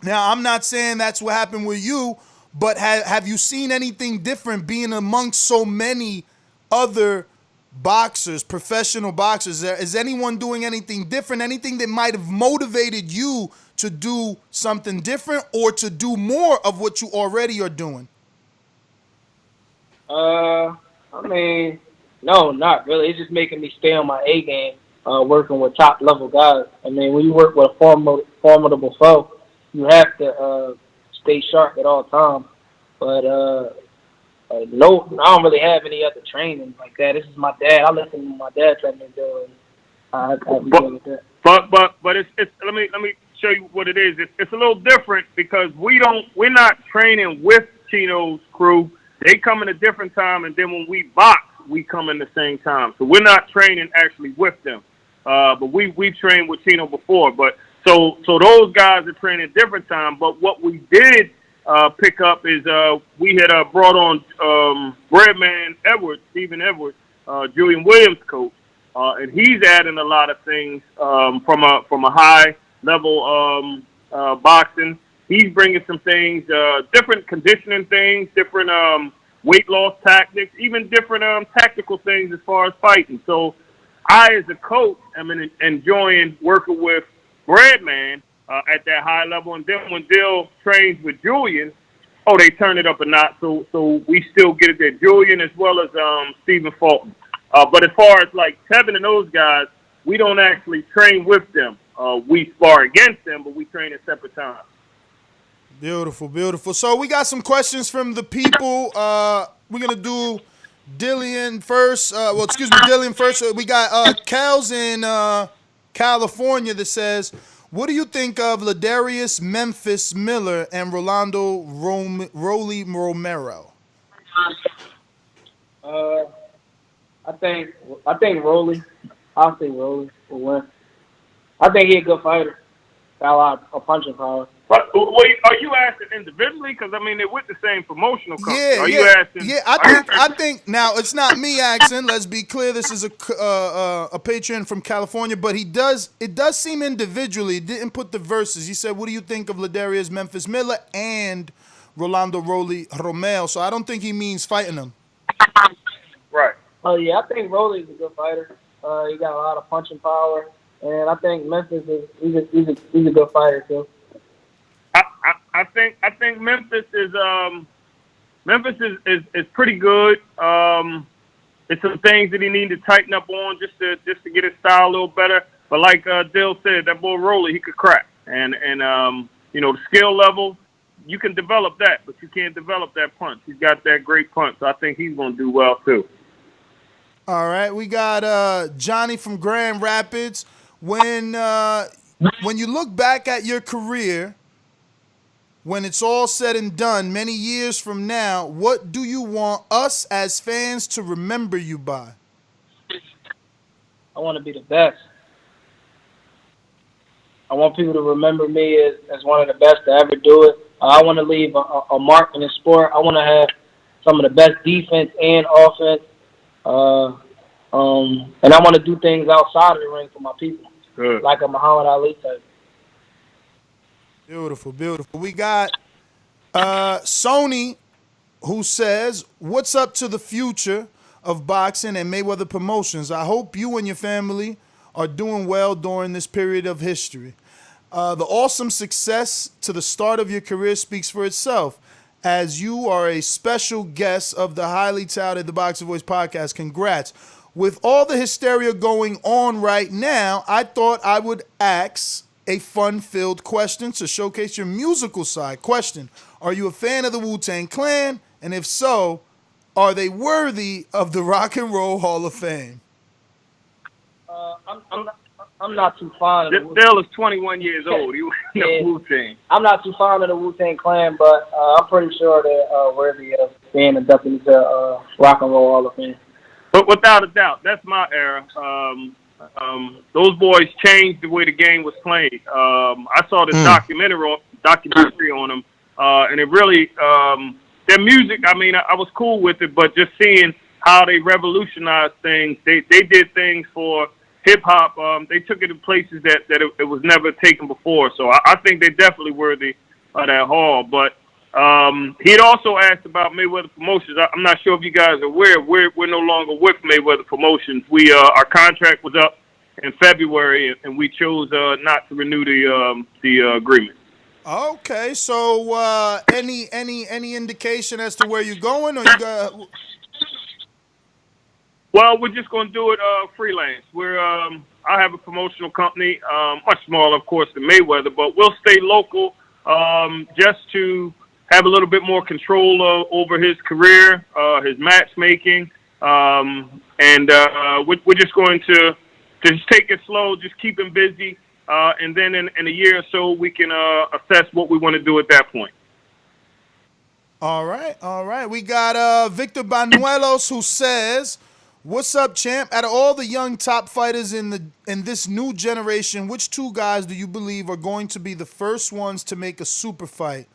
Now, I'm not saying that's what happened with you, but have you seen anything different being amongst so many other boxers, professional boxers? Is anyone doing anything different, anything that might have motivated you to do something different or to do more of what you already are doing? I mean, no, not really. It's just making me stay on my A game, working with top level guys. I mean, when you work with a formidable foe, you have to stay sharp at all times. But no, I don't really have any other training like that. This is my dad. I listen to my dad train me do, and I be doing with that. But it's let me show you what it is. It's a little different because we're not training with Chino's crew. They come in a different time, and then when we box, we come in the same time. So we're not training actually with them. But we've trained with Chino before. But so those guys are training different time. But what we did pick up is we had brought on Breadman Edwards, Stephen Edwards, Julian Williams' coach, and he's adding a lot of things from a high level boxing. He's bringing some things, different conditioning things, different weight loss tactics, even different tactical things as far as fighting. So I, as a coach, am enjoying working with Breadman at that high level. And then when Dill trains with Julian, they turn it up a notch. So we still get it there. Julian as well as Stephen Fulton. But as far as like Tevin and those guys, we don't actually train with them. We spar against them, but we train at separate times. Beautiful, beautiful. So we got some questions from the people. We're going to do Dillian first. Dillian first. We got Cal's in California that says, what do you think of Ladarius Memphis Miller and Rolando Rolly Romero? I think Rolly. I'll say Rolly will win. I think he's a good fighter. Got a lot of punching power. But wait, are you asking individually? Because I mean, they're with the same promotional company. You asking? Yeah, I think now it's not me asking. Let's be clear. This is a patron from California, but it does seem individually. He didn't put the verses. He said, "What do you think of Ladarius Memphis Miller and Rolando Rolly Romero?" So I don't think he means fighting them. Right. Oh yeah, I think Rolly's a good fighter. He got a lot of punching power, and I think Memphis he's a good fighter too. I think Memphis is pretty good. It's some things that he needs to tighten up on just to get his style a little better. But like Dill said, that boy Rolly, he could crack. And the skill level, you can develop that, but you can't develop that punch. He's got that great punch, so I think he's going to do well too. All right, we got Johnny from Grand Rapids. When you look back at your career, when it's all said and done, many years from now, what do you want us as fans to remember you by? I want to be the best. I want people to remember me as one of the best to ever do it. I want to leave a mark in the sport. I want to have some of the best defense and offense. And I want to do things outside of the ring for my people, like a Muhammad Ali type. Beautiful, beautiful. We got Sony, who says, "What's up to the future of boxing and Mayweather Promotions? I hope you and your family are doing well during this period of history. The awesome success to the start of your career speaks for itself. As you are a special guest of the highly touted The Boxing Voice podcast, congrats. With all the hysteria going on right now, I thought I would ask a fun-filled question to showcase your musical side. Question, are you a fan of the Wu-Tang Clan? And if so, are they worthy of the Rock and Roll Hall of Fame?" I'm not too fond of the Dale is 21 years old. He was in the Wu-Tang. I'm not too fond of the Wu-Tang Clan, but I'm pretty sure they're worthy of being inducted into Rock and Roll Hall of Fame. But without a doubt, that's my era. Those boys changed the way the game was played. I saw the documentary on them, and it really their music. I mean, I was cool with it, but just seeing how they revolutionized things, they did things for hip hop. They took it to places that it was never taken before. So I think they're definitely worthy of that hall. But he had also asked about Mayweather Promotions. I'm not sure if you guys are aware. We're no longer with Mayweather Promotions. Our contract was up in February, and we chose not to renew the agreement. Okay, so any indication as to where you're going, or you got? Well, we're just going to do it freelance. I have a promotional company, much smaller, of course, than Mayweather, but we'll stay local just to have a little bit more control over his career, his matchmaking, and we're just going to just take it slow, just keep him busy, and then in a year or so we can assess what we want to do at that point. All right. We got Victor Banuelos, who says, "What's up, champ? Out of all the young top fighters in this new generation, which two guys do you believe are going to be the first ones to make a super fight?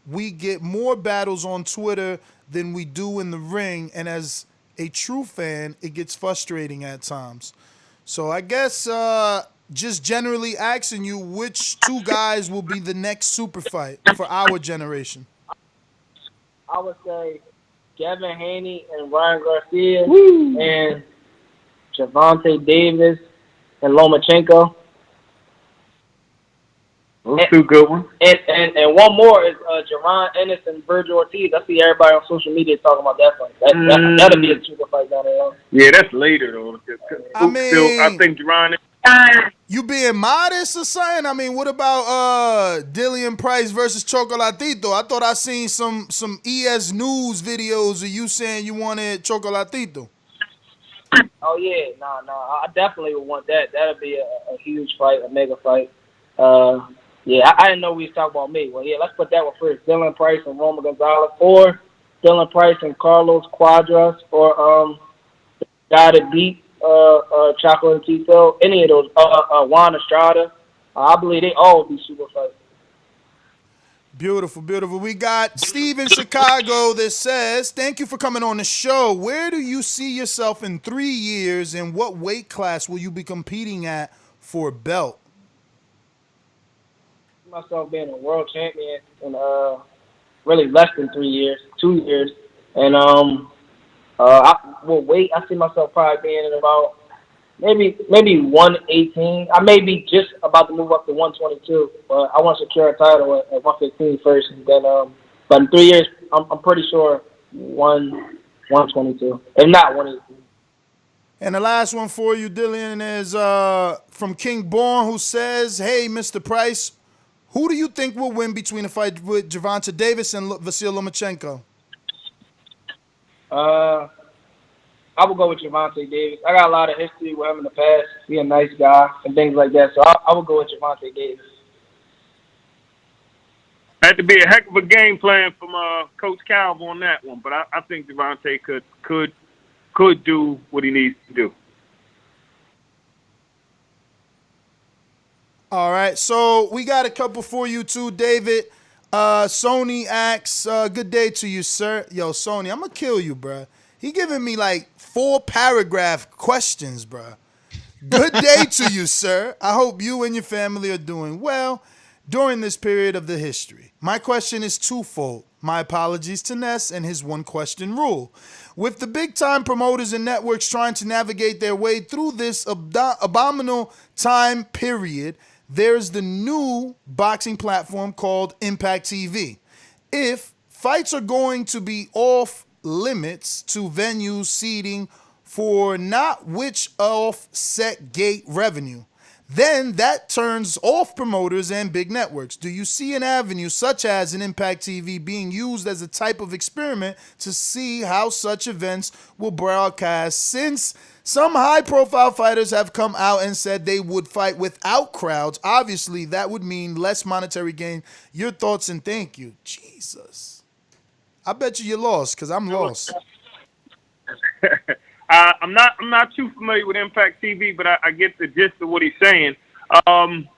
We get more battles on Twitter than we do in the ring, and as a true fan, it gets frustrating at times. So I guess just generally asking you, which two guys will be the next super fight for our generation?" I would say Devin Haney and Ryan Garcia and Gervonta Davis and Lomachenko. Those two good ones. And one more is Jerron Ennis and Virgil Ortiz. I see everybody on social media talking about that fight. That'll be a super fight down there. Yeah, that's later though. I think Jerron. You being modest or something? I mean, what about Dillian Price versus Chocolatito? I thought I seen some ES News videos of you saying you wanted Chocolatito. Oh yeah, no, I definitely would want that. That'd be a huge fight, a mega fight. Yeah, I didn't know we was talking about me. Well, yeah, let's put that one first. Dylan Price and Roma Gonzalez, or Dylan Price and Carlos Cuadras, or the guy that beat Chocolatito. Any of those, Juan Estrada. I believe they all would be super fights. Beautiful. We got Steve in Chicago that says, "Thank you for coming on the show. Where do you see yourself in 3 years, and what weight class will you be competing at for a belt?" Myself being a world champion in really less than 3 years, 2 years, and weight, I see myself probably being in about maybe 118. I may be just about to move up to 122, but I want to secure a title at 115 first, and then but in 3 years, I'm pretty sure 122, if not 118. And the last one for you, Dillian, is from King Born, who says, "Hey, Mr. Price, who do you think will win between a fight with Gervonta Davis and Vasyl Lomachenko?" I would go with Gervonta Davis. I got a lot of history with him in the past. He's a nice guy and things like that, so I would go with Gervonta Davis. Had to be a heck of a game plan from Coach Calv on that one, but I think Gervonta could do what he needs to do. All right, so we got a couple for you too, David. Sony asks, good day to you, sir. Yo, Sony, I'm gonna kill you, bruh. He giving me like 4-paragraph questions, bruh. Good day to you, sir. I hope you and your family are doing well during this period of the history. My question is twofold. My apologies to Ness and his one-question rule. With the big-time promoters and networks trying to navigate their way through this abominable time period, there's the new boxing platform called Impact TV. If fights are going to be off limits to venues seating for not which offset gate revenue, then that turns off promoters and big networks. Do you see an avenue such as an Impact TV being used as a type of experiment to see how such events will broadcast, since some high-profile fighters have come out and said they would fight without crowds? Obviously, that would mean less monetary gain. Your thoughts and thank you. Jesus. I bet you're lost, because I'm lost. I'm not too familiar with Impact TV, but I get the gist of what he's saying.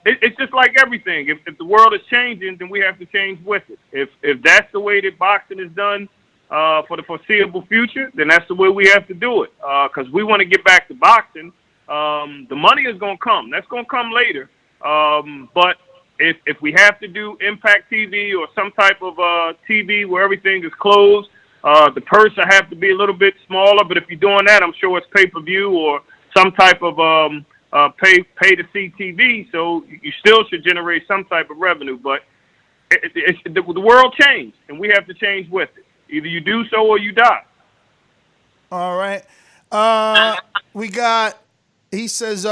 It's just like everything. If the world is changing, then we have to change with it. If that's the way that boxing is done for the foreseeable future, then that's the way we have to do it. Because we want to get back to boxing. The money is going to come. That's going to come later. But if we have to do Impact TV or some type of TV where everything is closed, the purse will have to be a little bit smaller. But if you're doing that, I'm sure it's pay-per-view or some type of pay-to-see TV. So you still should generate some type of revenue. But the world changed, and we have to change with it. Either you do so or you die. All right. We got, he says,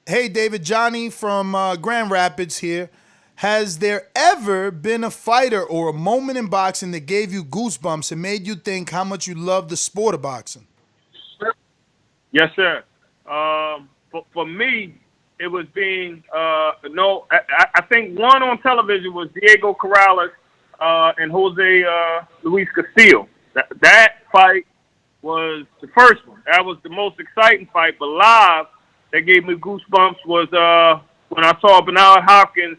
hey, David, Johnny from Grand Rapids here. Has there ever been a fighter or a moment in boxing that gave you goosebumps and made you think how much you love the sport of boxing? Yes, sir. For me, it was being, I think one on television was Diego Corrales and Jose Luis Castillo. That fight was the first one. That was the most exciting fight. But live, that gave me goosebumps was when I saw Bernard Hopkins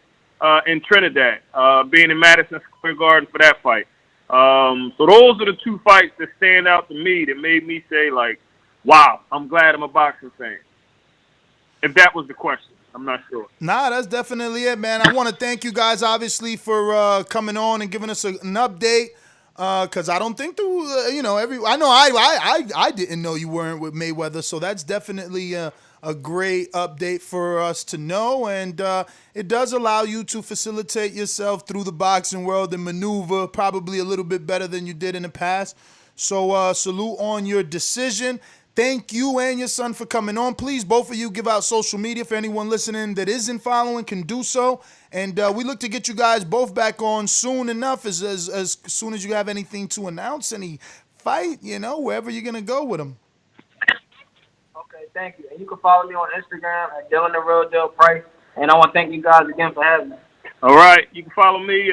in Trinidad, being in Madison Square Garden for that fight. So those are the two fights that stand out to me that made me say, like, wow, I'm glad I'm a boxing fan. If that was the question. I'm not sure. Nah, that's definitely it, man. I want to thank you guys, obviously, for coming on and giving us an update. Because I don't think I know I didn't know you weren't with Mayweather, so that's definitely a great update for us to know, and it does allow you to facilitate yourself through the boxing world and maneuver probably a little bit better than you did in the past. So salute on your decision. Thank you and your son for coming on. Please, both of you, give out social media for anyone listening that isn't following can do so. And we look to get you guys both back on soon enough, as soon as you have anything to announce, any fight, wherever you're going to go with them. Okay, thank you. And you can follow me on Instagram at Dylan the Real Deal Price. And I want to thank you guys again for having me. All right. You can follow me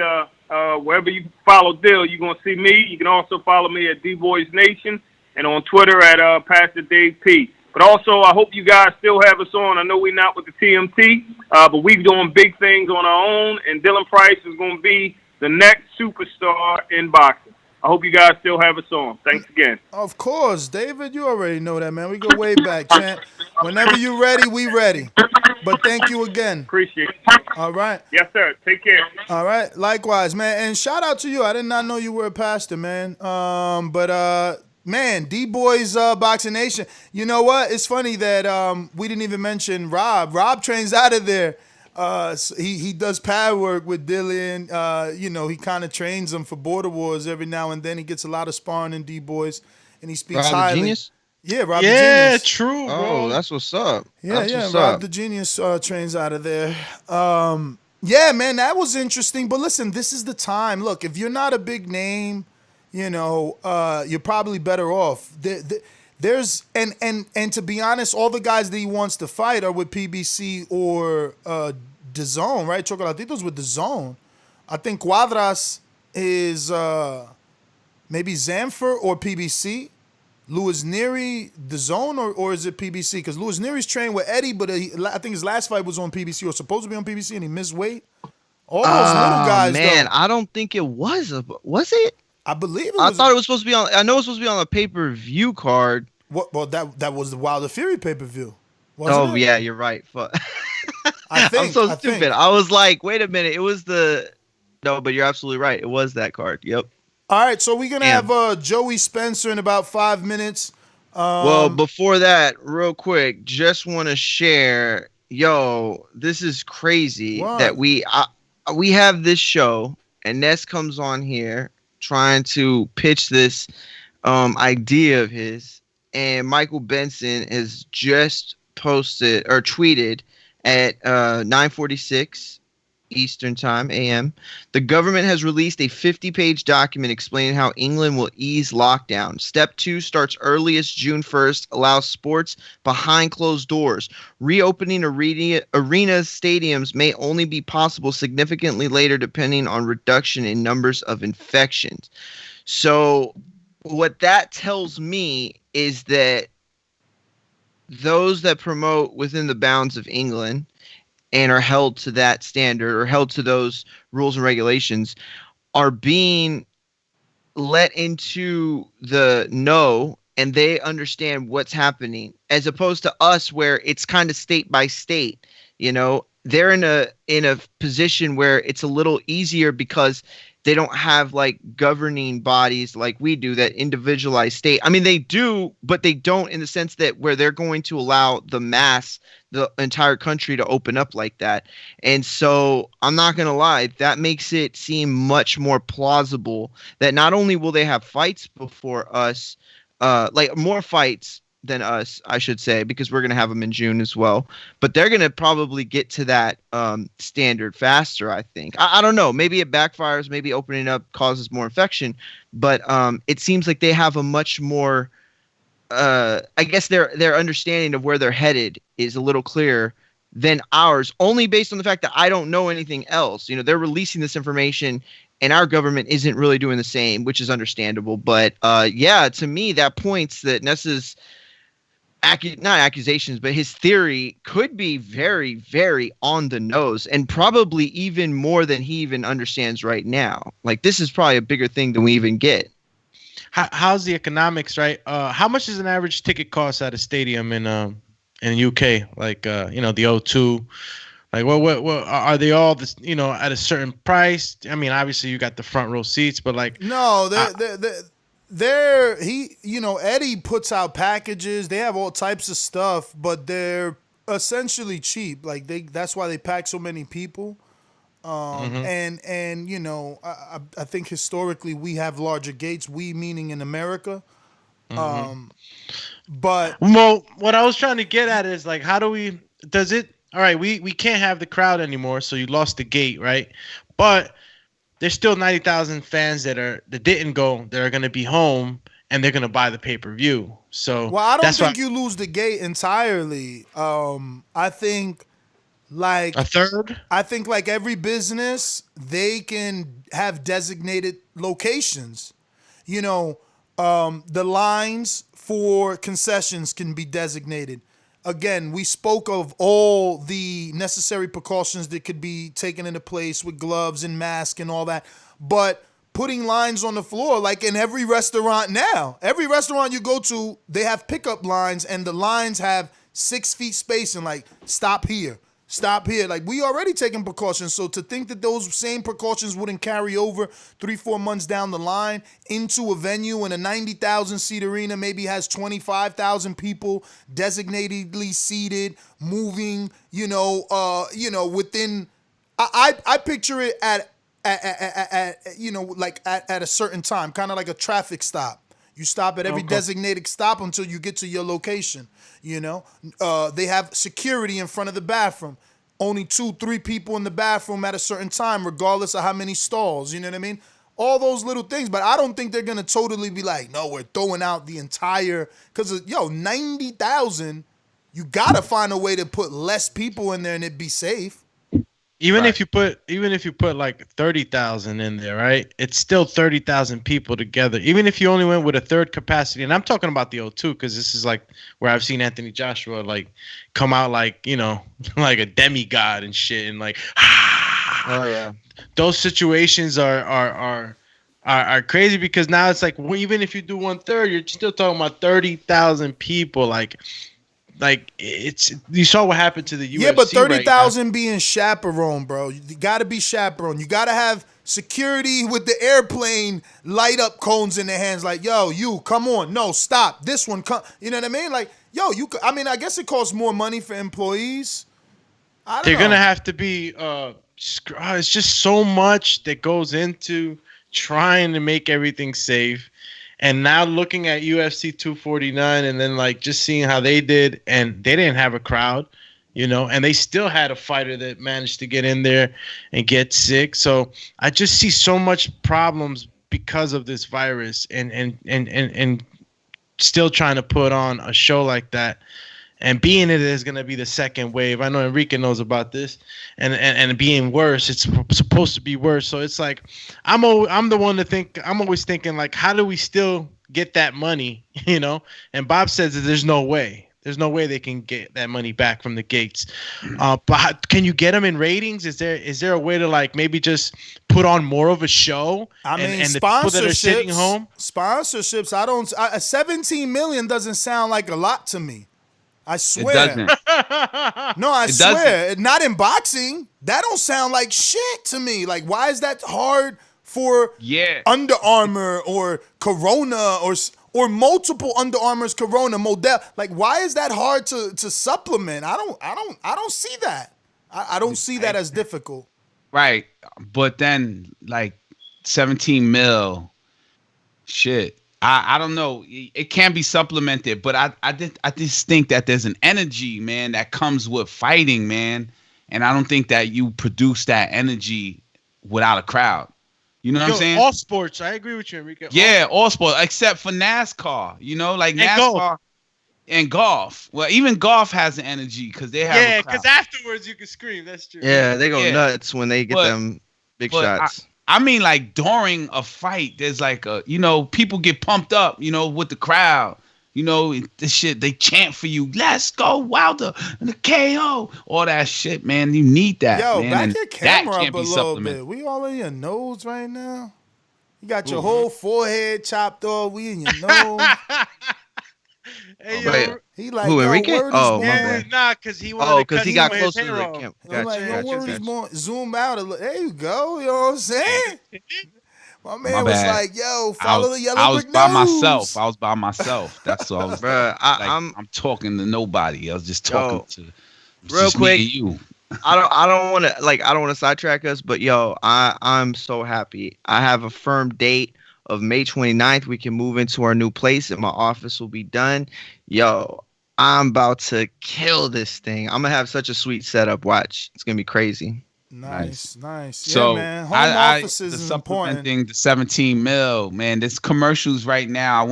wherever you follow Dill. You're going to see me. You can also follow me at D-Boys Nation and on Twitter at Pastor Dave P. But also, I hope you guys still have us on. I know we're not with the TMT, but we're doing big things on our own, and Dylan Price is going to be the next superstar in boxing. I hope you guys still have us on. Thanks again. Of course, David, you already know that, man. We go way back, champ. Whenever you ready, we ready. But thank you again. Appreciate it. All right. Yes, sir. Take care. All right. Likewise, man. And shout out to you. I did not know you were a pastor, man. Man, D-Boys Boxing Nation. You know what? It's funny that we didn't even mention Rob. Rob trains out of there. He does pad work with Dylan. He kind of trains him for Border Wars every now and then. He gets a lot of sparring in D-Boys, and he speaks Rob highly. The Genius? Yeah, Rob the Genius. True, bro. Oh, that's what's up. Yeah, Rob the Genius trains out of there. Yeah, man, that was interesting. But listen, this is the time. Look, if you're not a big name, you're probably better off. There's and to be honest, all the guys that he wants to fight are with PBC or DAZN, right? Chocolatito's with DAZN. I think Cuadras is maybe Zanfer or PBC. Louis Neary, the Zone, or is it PBC? Because Louis Neary's trained with Eddie, but I think his last fight was on PBC or supposed to be on PBC, and he missed weight. All those little guys, man, though. I don't think it was. Was it? I believe it I was. thought it was supposed to be on. I know it was supposed to be on a pay-per-view card. What? Well, that was the Wilder Fury pay-per-view. Oh yeah, you're right. Fuck. I think I'm so stupid. I was like, wait a minute. It was the. No, but you're absolutely right. It was that card. Yep. All right, so we're gonna have Joey Spencer in about 5 minutes. Well, before that, real quick, just want to share. Yo, this is crazy that we have this show, and Ness comes on here trying to pitch this idea of his, and Michael Benson has just posted or tweeted at 9:46 Eastern Time AM. The government has released a 50-page document explaining how England will ease lockdown. Step 2 starts earliest June 1st, allows sports behind closed doors. Reopening arenas, stadiums may only be possible significantly later depending on reduction in numbers of infections. So what that tells me is that those that promote within the bounds of England and are held to that standard or held to those rules and regulations are being let into the know, and they understand what's happening, as opposed to us where it's kind of state by state. You know, they're in a position where it's a little easier because they don't have like governing bodies like we do that individualize state. I mean, they do, but they don't in the sense that where they're going to allow the entire country to open up like that. And so I'm not going to lie, that makes it seem much more plausible that not only will they have fights before us, like more fights than us, I should say, because we're going to have them in June as well. But they're going to probably get to that standard faster, I think. I don't know. Maybe it backfires. Maybe opening up causes more infection. But it seems like they have a much more, I guess their understanding of where they're headed is a little clearer than ours, only based on the fact that I don't know anything else. You know, they're releasing this information and our government isn't really doing the same, which is understandable. But yeah, to me, that points that Nessa's not accusations, but his theory could be very, very on the nose, and probably even more than he even understands right now. Like, this is probably a bigger thing than we even get. How's the economics, right? How much does an average ticket cost at a stadium in UK? Like, the O2. Like, what are they all this, at a certain price? I mean, obviously you got the front row seats, but like, no, Eddie puts out packages. They have all types of stuff, but they're essentially cheap. Like that's why they pack so many people. And I think historically we have larger gates. We meaning in America. But what I was trying to get at is like, how do we? All right, we can't have the crowd anymore, so you lost the gate, right? But there's still 90,000 fans that didn't go, that are going to be home, and they're going to buy the pay-per-view. So, well, I don't think you lose the gate entirely. I think like a third. I think like every business, they can have designated locations. The lines for concessions can be designated. Again, we spoke of all the necessary precautions that could be taken into place with gloves and masks and all that. But putting lines on the floor, like in every restaurant now, every restaurant you go to, they have pickup lines, and the lines have 6 feet spacing, like stop here. Stop here. Like, we already taking precautions. So to think that those same precautions wouldn't carry over 3-4 months down the line into a venue in a 90,000 seat arena, maybe has 25,000 people designatedly seated, moving, within, I picture it at a certain time, kind of like a traffic stop. You stop at every designated stop until you get to your location. They have security in front of the bathroom. Only 2-3 people in the bathroom at a certain time, regardless of how many stalls. You know what I mean? All those little things. But I don't think they're going to totally be like, no, we're throwing out the entire, because 90,000, you got to find a way to put less people in there and it be safe. Even if you put like 30,000 in there, right? It's still 30,000 people together. Even if you only went with a third capacity, and I'm talking about the O2 because this is like where I've seen Anthony Joshua like come out like like a demigod and shit, and like oh yeah, those situations are crazy because now it's like even if you do 1/3, you're still talking about 30,000 people. Like it's you saw what happened to the UFC. Yeah, but 30,000 being chaperone, bro. You got to be chaperone. You got to have security with the airplane light up cones in their hands. Like, yo, you come on, no, stop. This one, come. You know what I mean? Like, yo, you. I mean, I guess it costs more money for employees. They're gonna have to be. It's just so much that goes into trying to make everything safe. And now looking at UFC 249 and then like just seeing how they did, and they didn't have a crowd, and they still had a fighter that managed to get in there and get sick. So I just see so much problems because of this virus and still trying to put on a show like that. And being it is going to be the second wave. I know Enrique knows about this, and being worse, it's supposed to be worse. So it's like I'm the one to think. I'm always thinking like, how do we still get that money? And Bob says that there's no way. There's no way they can get that money back from the gates. But can you get them in ratings? Is there a way to like maybe just put on more of a show? I mean, and the people that are sitting home. Sponsorships. 17 million doesn't sound like a lot to me. I swear. It doesn't. No, I swear. Not in boxing. That don't sound like shit to me. Like, why is that hard for Under Armour or Corona or multiple Under Armour's Corona model? Like, why is that hard to supplement? I don't see that. I don't see that as difficult. Right. But then like 17 mil shit. I don't know. It can be supplemented, but I just think that there's an energy, man, that comes with fighting, man. And I don't think that you produce that energy without a crowd. You know what I'm saying? All sports. I agree with you, Enrique. Yeah, all sports, except for NASCAR. Like and NASCAR golf. And golf. Well, even golf has an energy because they have a crowd. Because afterwards you can scream. That's true. Yeah, they go nuts when they get them big shots. I mean, like during a fight, there's like people get pumped up, with the crowd. This shit, they chant for you. Let's go, Wilder, and the KO. All that shit, man. You need that. Yo, man. back And your camera that up can't a be little supplemented. bit. We all in your nose right now. You got your whole forehead chopped off. We in your nose. Hey, he like, who, Enrique? Oh, my bad. Nah, because he wanted to cut he got his closer to hair the off. camera. I'm like, your word is more zoom out a little. There you go. You know what I'm saying? My man was like, yo, follow the yellow brick nose. I was by myself. That's all I was. Bruh, I'm talking to nobody. I was just talking to real quick. Me and you. I don't want to sidetrack us, but I'm so happy. I have a firm date of May 29th. We can move into our new place and my office will be done. Yo, I'm about to kill this thing. I'm gonna have such a sweet setup. Watch, it's gonna be crazy. Nice. So yeah, man. Home offices is important. The 17 mil, man. There's commercials right now.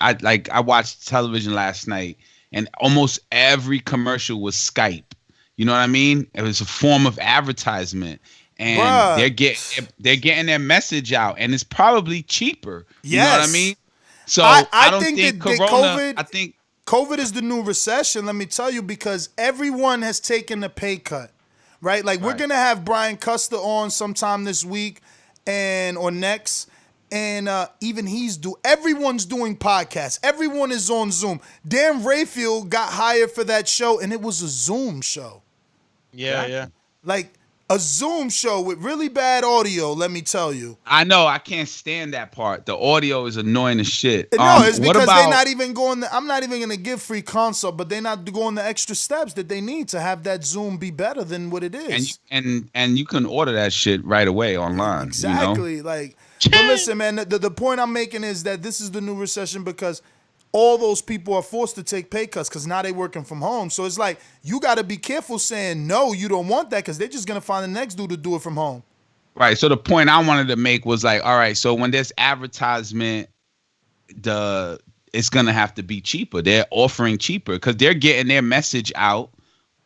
I watched television last night, and almost every commercial was Skype. You know what I mean? It was a form of advertisement, and they're getting their message out, and it's probably cheaper. You know what I mean? So I don't think Corona. I think COVID is the new recession. Let me tell you, because everyone has taken a pay cut. Right? Like, we're going to have Brian Custer on sometime this week or next. And even everyone's doing podcasts. Everyone is on Zoom. Dan Rayfield got hired for that show, and it was a Zoom show. Yeah. Like, a Zoom show with really bad audio, let me tell you. I know. I can't stand that part. The audio is annoying as shit. No, it's because they're not even going I'm not even going to give free consult, but they're not going the extra steps that they need to have that Zoom be better than what it is. And you can order that shit right away online. Exactly. Like, but listen, man, the point I'm making is that this is the new recession because all those people are forced to take pay cuts because now they're working from home. So it's like, you got to be careful saying, no, you don't want that, because they're just going to find the next dude to do it from home. Right. So the point I wanted to make was like, all right, so when there's advertisement, it's going to have to be cheaper. They're offering cheaper because they're getting their message out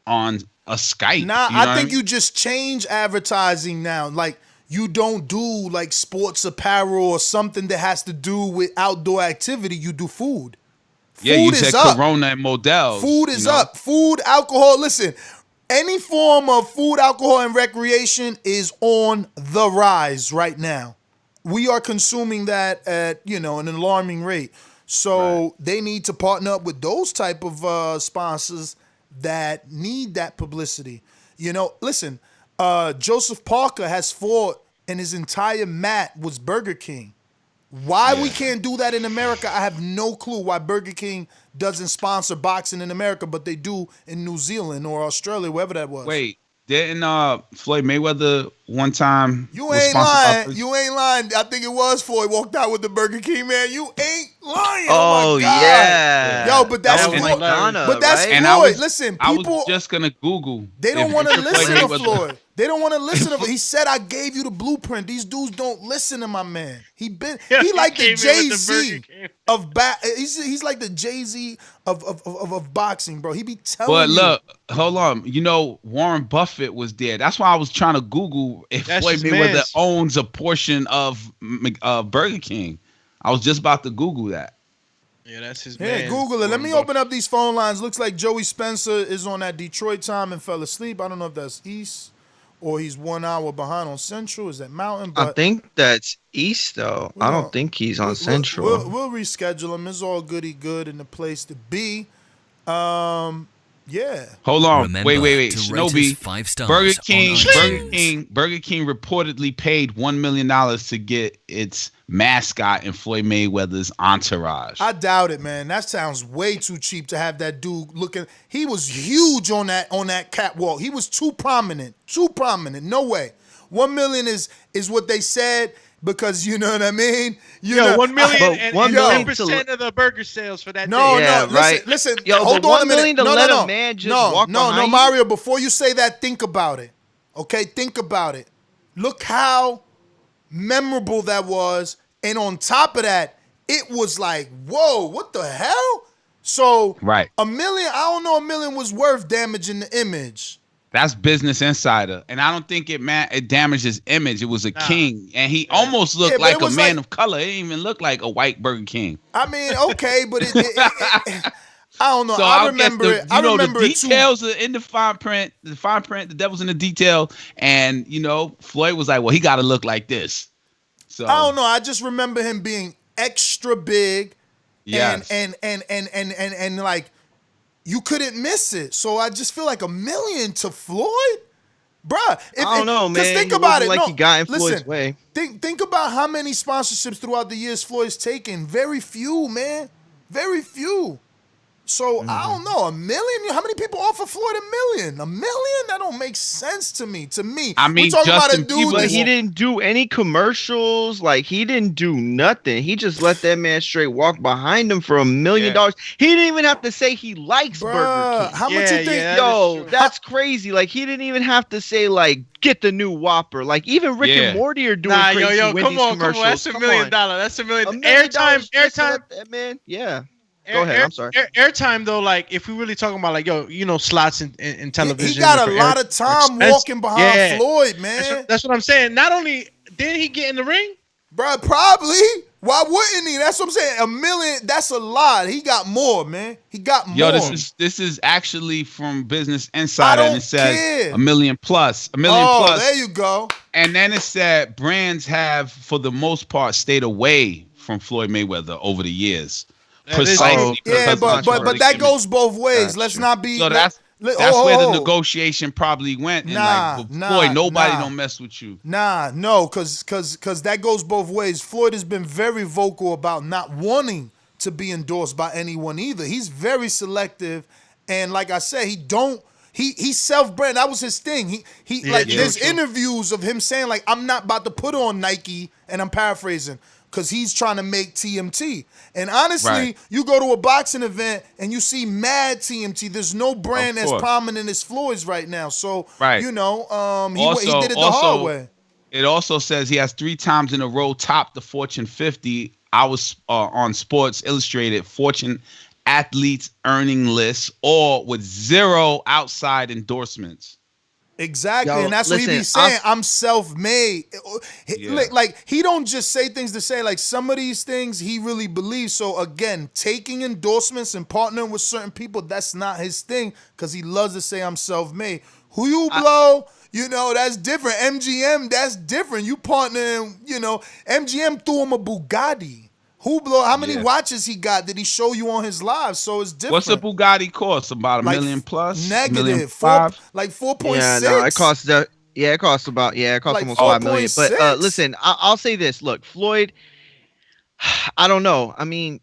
on a Skype. Nah, You know I think what you just change advertising now. Like you don't do like sports apparel or something that has to do with outdoor activity. You do food. Yeah, Food you is said up. Corona and Models. Food is you know? up. Food, alcohol. Listen, any form of food, alcohol, and recreation is on the rise right now. We are consuming that at an alarming rate. So they need to partner up with those type of sponsors that need that publicity. Listen, Joseph Parker has fought, and his entire mat was Burger King. Why we can't do that in America, I have no clue why Burger King doesn't sponsor boxing in America, but they do in New Zealand or Australia, wherever that was. Wait, didn't Floyd Mayweather one time? You was ain't sponsored by lying. Burger- You ain't lying. I think it was Floyd walked out with the Burger King, man. You ain't lying. Oh, my God. yeah. Yo, but that's That was Floyd. Madonna, But that's right? Floyd. And I was, Listen, I people, was just gonna Google. they don't if- want to if listen to Mayweather- Floyd. They don't want to listen to him. He said, I gave you the blueprint. These dudes don't listen to my man. He like the came in with the Jay-Z Burger King. of he's like the Jay-Z of boxing, bro. He be telling But you. look, hold on. Warren Buffett was there. That's why I was trying to Google if That's Floyd his Mayweather mans. owns a portion of Burger King. I was just about to Google that. Yeah, that's his Yeah, man. Google it. Let me Warren open up these phone lines. Looks like Joey Spencer is on that Detroit time and fell asleep. I don't know if that's East or he's 1 hour behind on Central. Is that Mountain? I But think that's East though. I Well, don't think he's on we'll- Central. We'll reschedule him. It's all goody good in the place to be. Yeah. Hold on. Remember Wait. to rate Shinobi. us 5 stars Burger on King. iTunes. Burger King reportedly paid $1 million to get its mascot in Floyd Mayweather's entourage. I doubt it, man. That sounds way too cheap to have that dude looking. He was huge on that catwalk. He was too prominent. Too prominent. No way. 1 million is what they said because you know what I mean. You know, 1 million and 1 million 10% of the burger sales for that No, day. Yeah, no, right. listen. Yo, Hold but on 1 a minute. million to no, let no, a man just no, walk no, behind you? Mario. Before you say that, think about it. Okay, think about it. Look how memorable that was, and on top of that, it was like, whoa, what the hell? So, Right. $1 million. I don't know, $1 million was worth damaging the image. That's Business Insider, and I don't think it damaged his image. It was a king, and he almost looked Yeah, but like it a was man like- of color. It didn't even look like a white Burger King. I mean, okay, but I don't know. So I guess remember the, it. I remember the it too. details are in the fine print. The fine print, the devil's in the detail, and Floyd was like, "Well, he got to look like this." So I don't know. I just remember him being extra big, Yes. and like you couldn't miss it. So I just feel like $1 million to Floyd, bruh. I don't know, man. Think He about wasn't it. like No, he got in Floyd's listen, way. Think about how many sponsorships throughout the years Floyd's taken. Very few, man. Very few. So I don't know, $1 million. How many people offer Floyd $1 million? $1 million? That don't make sense to me. I mean, we're talking about a Justin dude Bieber- But that's he didn't do any commercials. Like, he didn't do nothing. He just let that man straight walk behind him for $1 million. He didn't even have to say he likes Burger King. How much you think? Yo, that's crazy. Like, he didn't even have to say, like, get the new Whopper. Like, even Rick and Morty are doing crazy come Wendy's on. commercials. That's $1 million. That's $1 million. $1 million Airtime. just to let that man. Yeah. Go ahead. I'm sorry. Airtime though, like if we really talking about like slots in television. He got for a lot of time walking behind Floyd, man. That's what I'm saying. Not only did he get in the ring, bro, probably. Why wouldn't he? That's what I'm saying. $1 million. That's a lot. He got more, man. He got more. Yo, this is actually from Business Insider, and it says care. $1 million plus. $1 million Oh, plus. there you go. And then it said brands have, for the most part, stayed away from Floyd Mayweather over the years. Precisely. Yeah, because but of that the goes both ways. Gotcha. Let's not be. So that's where the negotiation probably went. And like, Floyd, nobody don't mess with you. No, cause that goes both ways. Floyd has been very vocal about not wanting to be endorsed by anyone either. He's very selective, and like I said, he's self-brand. That was his thing. There's interviews of him saying like, I'm not about to put on Nike, and I'm paraphrasing, because he's trying to make TMT. And honestly, you go to a boxing event and you see mad TMT. There's no brand as prominent as Floyd's right now. So, he did it the hard way. It also says he has 3 times in a row topped the Fortune 50. I was on Sports Illustrated Fortune athletes earning lists or with 0 outside endorsements. Exactly, Yo, and that's what he be listen, saying. I'm self-made. Yeah. Like he don't just say things to say. Like some of these things he really believes. So again, taking endorsements and partnering with certain people, that's not his thing because he loves to say I'm self-made. Who you blow? You know, that's different. MGM, that's different. You partnering, you know, MGM threw him a Bugatti. Who blow? How many watches he got? Did he show you on his live? So it's different. What's a Bugatti cost? About $1 million plus? $1.5 million? Like 4.6. Yeah, no, it costs it costs Like almost 5 million. But 4.6. listen, I'll say this. Look, Floyd, I don't know. I mean,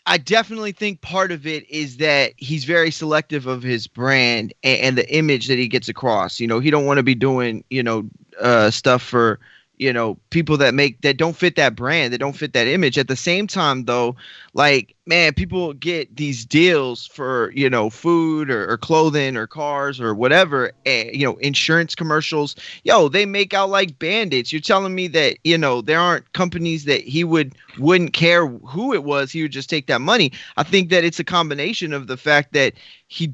I definitely think part of it is that he's very selective of his brand and the image that he gets across. You know, he don't want to be doing, stuff for, people that don't fit that brand, that don't fit that image. At the same time, though, like, man, people get these deals for, food or clothing or cars or whatever, insurance commercials. Yo, they make out like bandits. You're telling me that, there aren't companies that he wouldn't care who it was. He would just take that money. I think that it's a combination of the fact that he's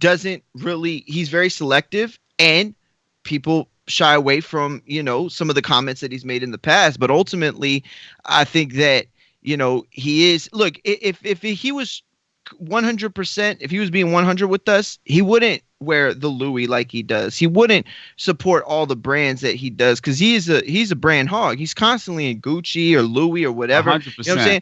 very selective, and people shy away from, some of the comments that he's made in the past. But ultimately, I think that, he is, look, if he was 100%, if he was being 100 with us, he wouldn't wear the Louis like he does. He wouldn't support all the brands that he does, because he's a brand hog. He's constantly in Gucci or Louis or whatever. 100%. You know what I'm saying?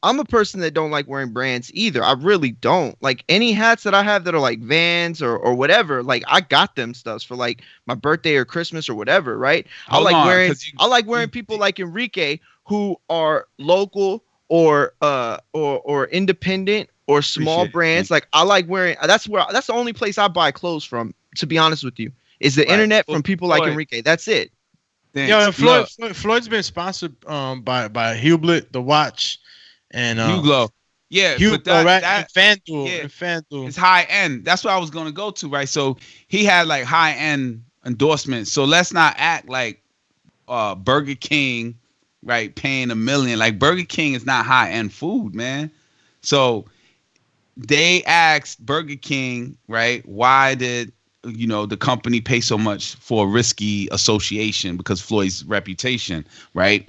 I'm a person that don't like wearing brands either. I really don't. Like, any hats that I have that are like Vans or whatever, like, I got them stuffs for like my birthday or Christmas or whatever, right? I like wearing people like Enrique, who are local or independent or small brands. Like, I like wearing, that's the only place I buy clothes from, to be honest with you, is the internet, from people like Enrique. That's it. Yo, Floyd's been sponsored by Hublet, the watch, and Hugo. Yeah, Hugo, but right? that FanDuel. It's high end. That's what I was gonna go to, right? So he had like high end endorsements. So let's not act like Burger King, right, paying $1 million. Like, Burger King is not high end food, man. So they asked Burger King, right, why did the company pay so much for a risky association, because Floyd's reputation, right?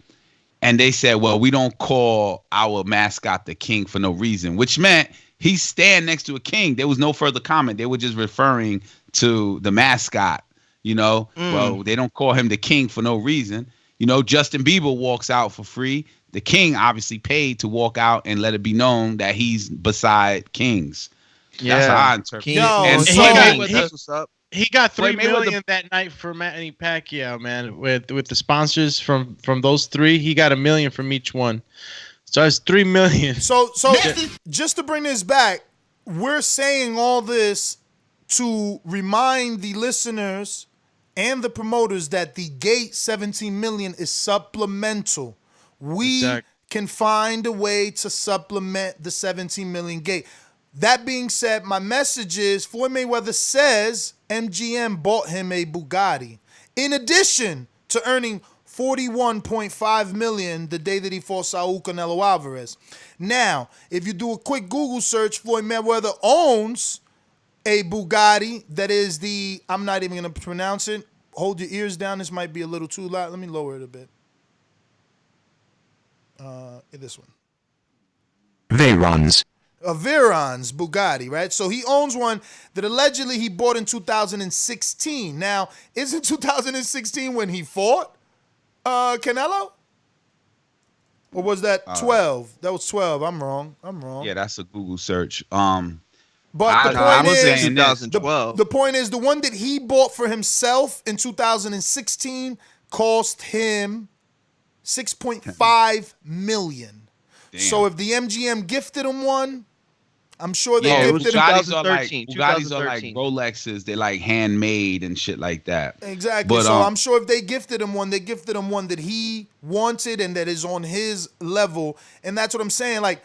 And they said, well, we don't call our mascot the king for no reason, which meant he's standing next to a king. There was no further comment. They were just referring to the mascot, Well, they don't call him the king for no reason. Justin Bieber walks out for free. The king obviously paid to walk out and let it be known that he's beside kings. Yeah. That's how I interpret it. And he got $3 million that night for Manny Pacquiao, man. With the sponsors from those three, he got $1 million from each one. So it's $3 million. So just to bring this back, we're saying all this to remind the listeners and the promoters that the gate 17 million is supplemental. We can find a way to supplement the 17 million gate. That being said, my message is Floyd Mayweather says MGM bought him a Bugatti, in addition to earning $41.5 million the day that he fought Saul Canelo Alvarez. Now, if you do a quick Google search, Floyd Mayweather owns a Bugatti that is the, I'm not even going to pronounce it. Hold your ears down. This might be a little too loud. Let me lower it a bit. This one. Veyron's. A Veyron's Bugatti, right? So he owns one that allegedly he bought in 2016. Now, isn't 2016 when he fought Canelo? Or was that 12? That was 12. I'm wrong. Yeah, that's a Google search. But the point is, the one that he bought for himself in 2016 cost him $6.5 million. Damn. So if the MGM gifted him one, I'm sure they gifted him. Bugattis are like Rolexes. They're like handmade and shit like that. Exactly. But, so I'm sure if they gifted him one, they gifted him one that he wanted and that is on his level. And that's what I'm saying. Like,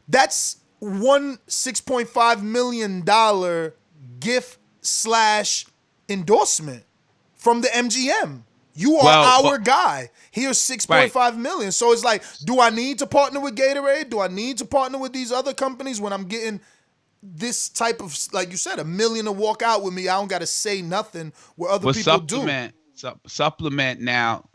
that's one $6.5 million gift / endorsement from the MGM. You are our guy. Here's 6.5 million. So it's like, do I need to partner with Gatorade? Do I need to partner with these other companies when I'm getting this type of, like you said, $1 million to walk out with me? I don't got to say nothing where other people do. Supplement now.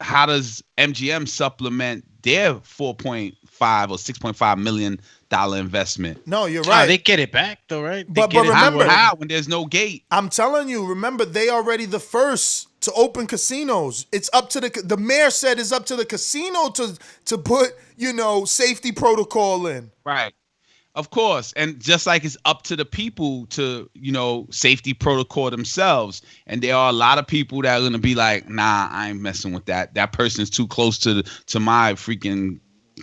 How does MGM supplement their 4.5 or 6.5 million dollar investment? No, you're right. They get it back though, right? But remember, how when there's no gate? I'm telling you, remember, they already the first to open casinos. It's up to the mayor said it's up to the casino to put, safety protocol in. Right. Of course. And just like it's up to the people to, safety protocol themselves. And there are a lot of people that are going to be like, nah, I ain't messing with that. That person's too close to my freaking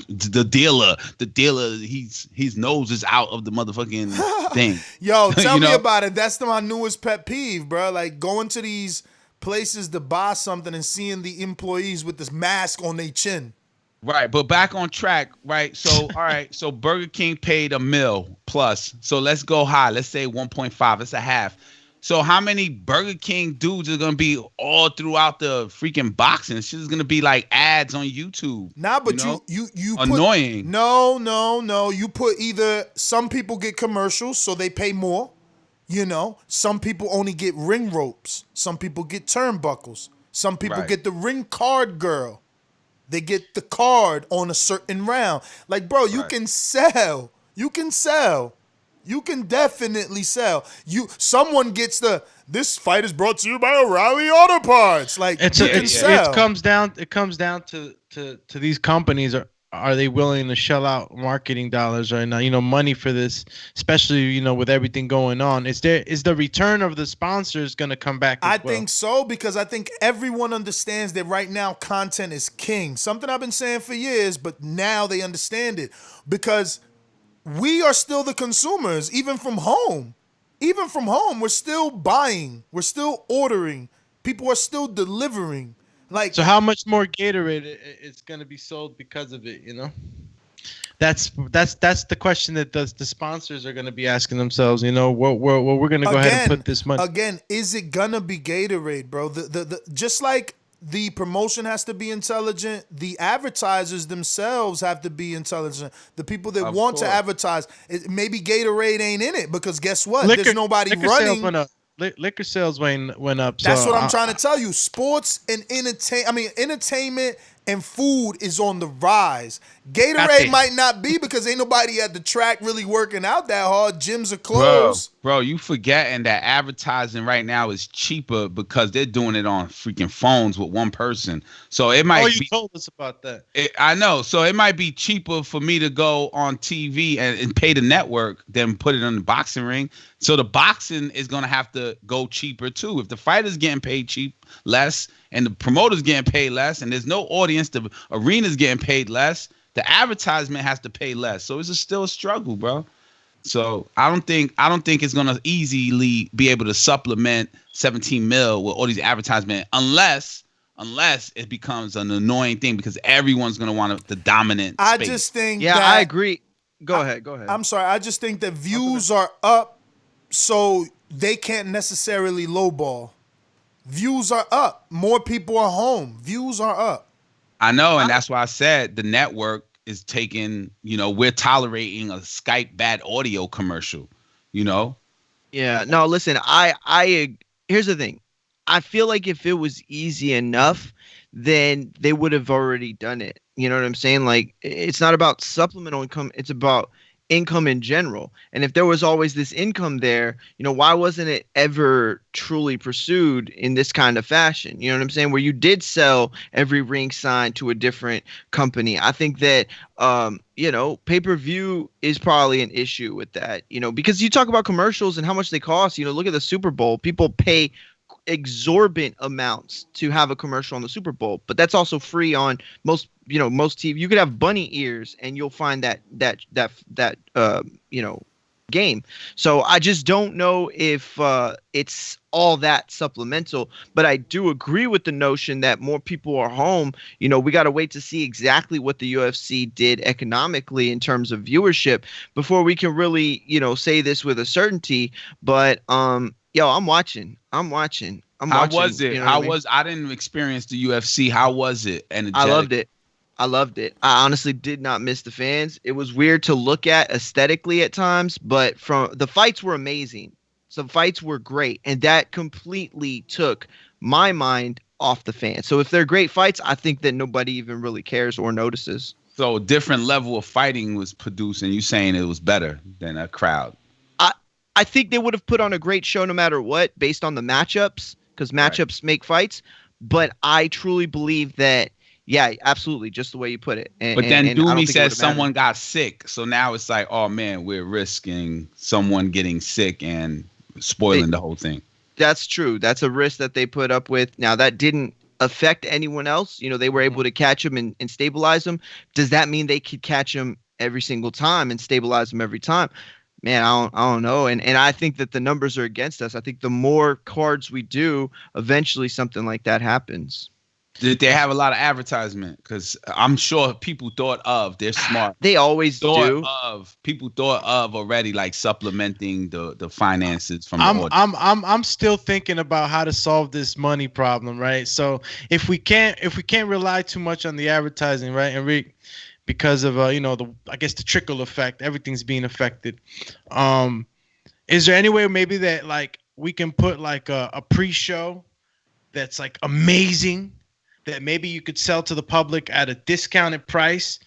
the dealer. The dealer, his nose is out of the motherfucking thing. Yo, tell me about it. That's my newest pet peeve, bro. Like going to these places to buy something and seeing the employees with this mask on their chin. Right, but back on track, right? So, all right, so Burger King paid $1 million plus. So let's go high. Let's say 1.5. It's a half. So how many Burger King dudes are gonna be all throughout the freaking boxing? Shit is gonna be like ads on YouTube. Nah, but you annoying. Put, no. You put either some people get commercials, so they pay more. Some people only get ring ropes. Some people get turnbuckles. Some people get the ring card girl. They get the card on a certain round. Like, bro, you can sell. You can sell. You can definitely sell. Someone gets this fight is brought to you by O'Reilly Auto Parts. Like, you can sell. It comes down to these companies are they willing to shell out marketing dollars right now? Money for this, especially with everything going on. Is the return of the sponsors going to come back? I think so, because I think everyone understands that right now content is king. Something I've been saying for years, but now they understand it because we are still the consumers, even from home. Even from home, we're still buying, we're still ordering, people are still delivering. Like, so how much more Gatorade is going to be sold because of it, That's the question that the sponsors are going to be asking themselves, we're going to go ahead and put this money. Again, is it going to be Gatorade, bro? The just like the promotion has to be intelligent, the advertisers themselves have to be intelligent. The people that want to advertise, maybe Gatorade ain't in it because guess what? There's nobody running. Liquor sales went up. That's what I'm trying to tell you. Sports and entertainment and food is on the rise. Gatorade might not be because ain't nobody at the track really working out that hard. Gyms are closed. Bro, you forgetting that advertising right now is cheaper because they're doing it on freaking phones with one person. So it might you told us about that. I know. So it might be cheaper for me to go on TV and pay the network than put it on the boxing ring. So the boxing is going to have to go cheaper too. If the fighter's getting paid less and the promoter's getting paid less and there's no audience, the arena's getting paid less, the advertisement has to pay less. So it's still a struggle, bro. So I don't think it's going to easily be able to supplement 17 mil with all these advertisements unless it becomes an annoying thing because everyone's going to want the dominant space. I just think I agree. Go ahead. I'm sorry. I just think that views are up. So they can't necessarily lowball. Views are up. More people are home. Views are up. I know, and that's why I said the network is taking, we're tolerating a Skype bad audio commercial, Yeah, no, listen, here's the thing. I feel like if it was easy enough, then they would have already done it. You know what I'm saying? Like, it's not about supplemental income. It's about income in general. And if there was always this income there, why wasn't it ever truly pursued in this kind of fashion? You know what I'm saying? Where you did sell every ring sign to a different company. I think that, pay-per-view is probably an issue with that, because you talk about commercials and how much they cost. Look at the Super Bowl. People pay exorbitant amounts to have a commercial on the Super Bowl, but that's also free on most TV. You could have bunny ears and you'll find that game. So I just don't know if it's all that supplemental, but I do agree with the notion that more people are home. We got to wait to see exactly what the UFC did economically in terms of viewership before we can really, say this with a certainty. But I'm watching. I'm How watching. was it? You know what I mean? I didn't experience the UFC. How was it? I loved it. I honestly did not miss the fans. It was weird to look at aesthetically at times, but from the fights were amazing. Some fights were great, and that completely took my mind off the fans. So if they're great fights, I think that nobody even really cares or notices. So a different level of fighting was produced, and you saying it was better than a crowd. I think they would have put on a great show no matter what, based on the matchups, because matchups make fights. But I truly believe that, yeah, absolutely, just the way you put it. But then Doomy says someone got sick, so now it's like, oh man, we're risking someone getting sick and spoiling the whole thing. That's true. That's a risk that they put up with. Now, that didn't affect anyone else. You know, they were able to catch him and stabilize him. Does that mean they could catch him every single time and stabilize him every time? Man, I don't know. And I think that the numbers are against us. I think the more cards we do, eventually something like that happens. Did they have a lot of advertisement? Because I'm sure people thought of, they're smart. They always do. People thought of already, like supplementing the finances from the audience. I'm still thinking about how to solve this money problem, right? So if we can't rely too much on the advertising, right, Enrique, because of I guess the trickle effect, everything's being affected. Is there any way maybe that like we can put like a pre-show that's like amazing, that maybe you could sell to the public at a discounted price,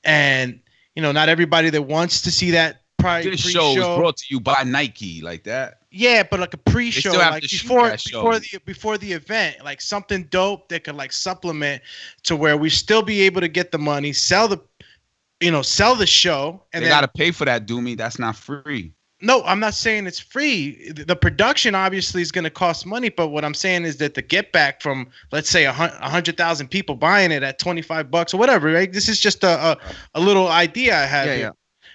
and not everybody that wants to see that This show is brought to you by Nike, like that. Yeah, but like a pre-show, like before the event, like something dope that could like supplement to where we still be able to get the money, sell the show, and they gotta pay for that, Doomy. That's not free. No, I'm not saying it's free. The production obviously is going to cost money, but what I'm saying is that the get back from, let's say, 100,000 people buying it at $25 or whatever, right? This is just a little idea I have here. Yeah.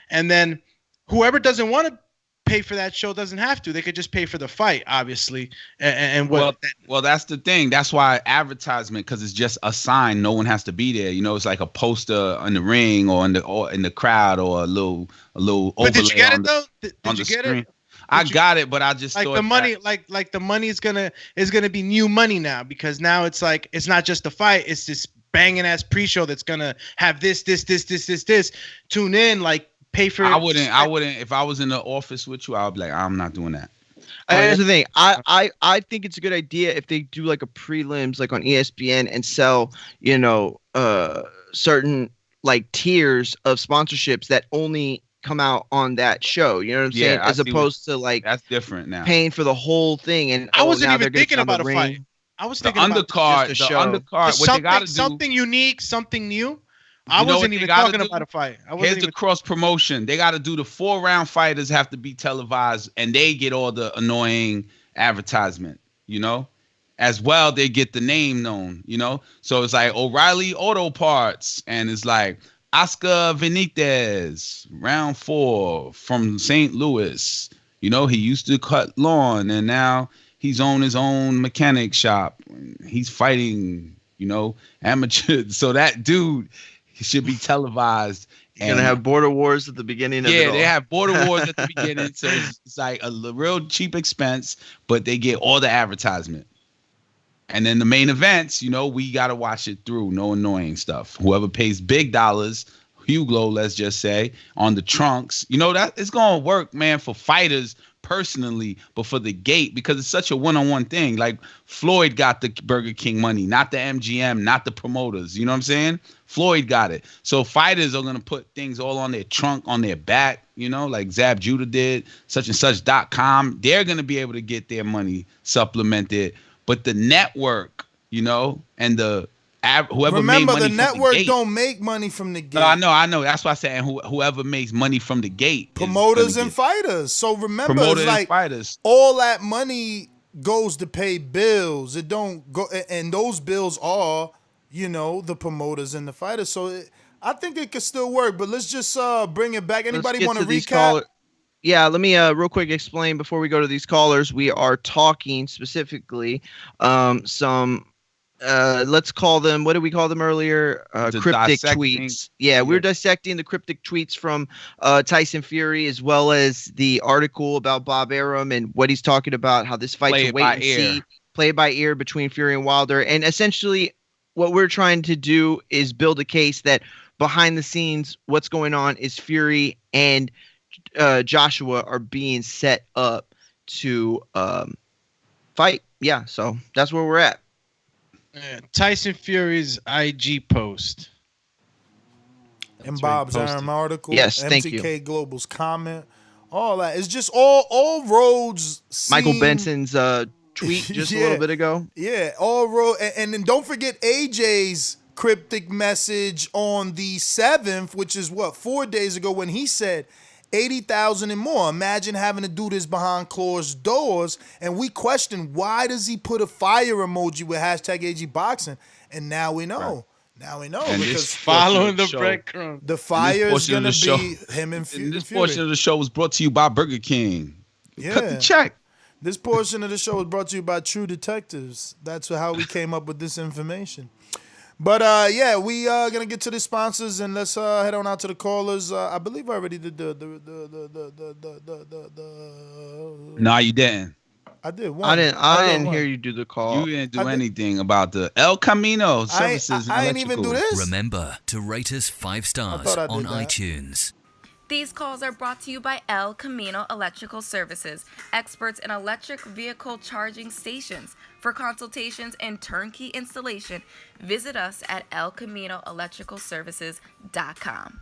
And then whoever doesn't want to pay for that show doesn't have to. They could just pay for the fight, obviously. Well, that's the thing. That's why advertisement, because it's just a sign. No one has to be there. It's like a poster in the ring or in the crowd or a little overlay. But did you get it though? Did you get screen. it? I got it, but I just like thought the money, like the money is gonna be new money now, because now it's like it's not just the fight. It's this banging ass pre-show that's gonna have this. Tune in, like. Pay for it. I wouldn't. If I was in the office with you, I'd be like, I'm not doing that. Here's the thing. I think it's a good idea if they do like a prelims, like on ESPN, and sell, certain like tiers of sponsorships that only come out on that show. You know what I'm saying? As opposed to like that's different now. Paying for the whole thing. And I wasn't even thinking about a fight. I was thinking about the undercard. What they gotta do, something unique, something new. I wasn't even talking about a fight. Here's the cross promotion. They got to do the 4-round fighters have to be televised, and they get all the annoying advertisement, as well. They get the name known, So it's like O'Reilly Auto Parts, and it's like Oscar Benitez, round 4 from St. Louis. He used to cut lawn, and now he's on his own mechanic shop. He's fighting, amateur. So that dude. It should be televised. You're gonna have border wars at the beginning of it all. They have border wars at the beginning, so it's like a real cheap expense, but they get all the advertisement. And then the main events, we gotta watch it through. No annoying stuff. Whoever pays big dollars, Hugo, let's just say, on the trunks, that it's gonna work, man, for fighters personally, but for the gate, because it's such a one-on-one thing. Like Floyd got the Burger King money, not the MGM, not the promoters. You know what I'm saying? Floyd got it. So fighters are gonna put things all on their trunk, on their back, like Zab Judah did, such and such.com. They're gonna be able to get their money supplemented. But the network, and the whoever remember made money the network from the gate, don't make money from the gate. I know. That's why I said whoever makes money from the gate, promoters and fighters. So remember, it's like fighters. All that money goes to pay bills. It don't go, and those bills are, the promoters and the fighters. So I think it could still work. But let's just bring it back. Anybody want to recap? Yeah, let me real quick explain before we go to these callers. We are talking specifically some. Let's call them, what did we call them earlier? Cryptic tweets. Yeah, we're dissecting the cryptic tweets from Tyson Fury, as well as the article about Bob Arum and what he's talking about, how this fight's a wait and see. play by ear between Fury and Wilder. And essentially what we're trying to do is build a case that behind the scenes, what's going on is Fury and Joshua are being set up to fight. Yeah, so that's where we're at. Tyson Fury's IG post. And Bob's Arum article. Yes, MTK thank you. Global's comment. All that. It's just all roads seem... Michael Benson's tweet just a little bit ago. Yeah, all road. And then don't forget AJ's cryptic message on the 7th, which is 4 days ago, when he said 80,000 and more. Imagine having to do this behind closed doors. And we question, why does he put a fire emoji with hashtag AGBoxing? And now we know. Right. Now we know, And because following the breadcrumbs, the fire is going to be him and Fury. This portion of the show was brought to you by Burger King. Yeah. Cut the check. This portion of the show was brought to you by True Detectives. That's how we came up with this information. But yeah, we are gonna get to the sponsors, and let's head on out to the callers. I believe I already did the. Nah, you didn't. I did one. I didn't hear you do the call. You didn't do anything about the El Camino services. I ain't even do this. Remember to rate us 5 stars on iTunes. These calls are brought to you by El Camino Electrical Services, experts in electric vehicle charging stations. For consultations and turnkey installation, visit us at elcaminoelectricalservices.com.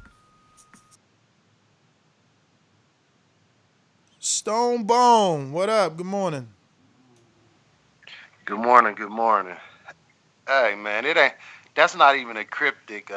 Stone Bone, what up? Good morning. Good morning. Good morning. Hey man, that's not even a cryptic.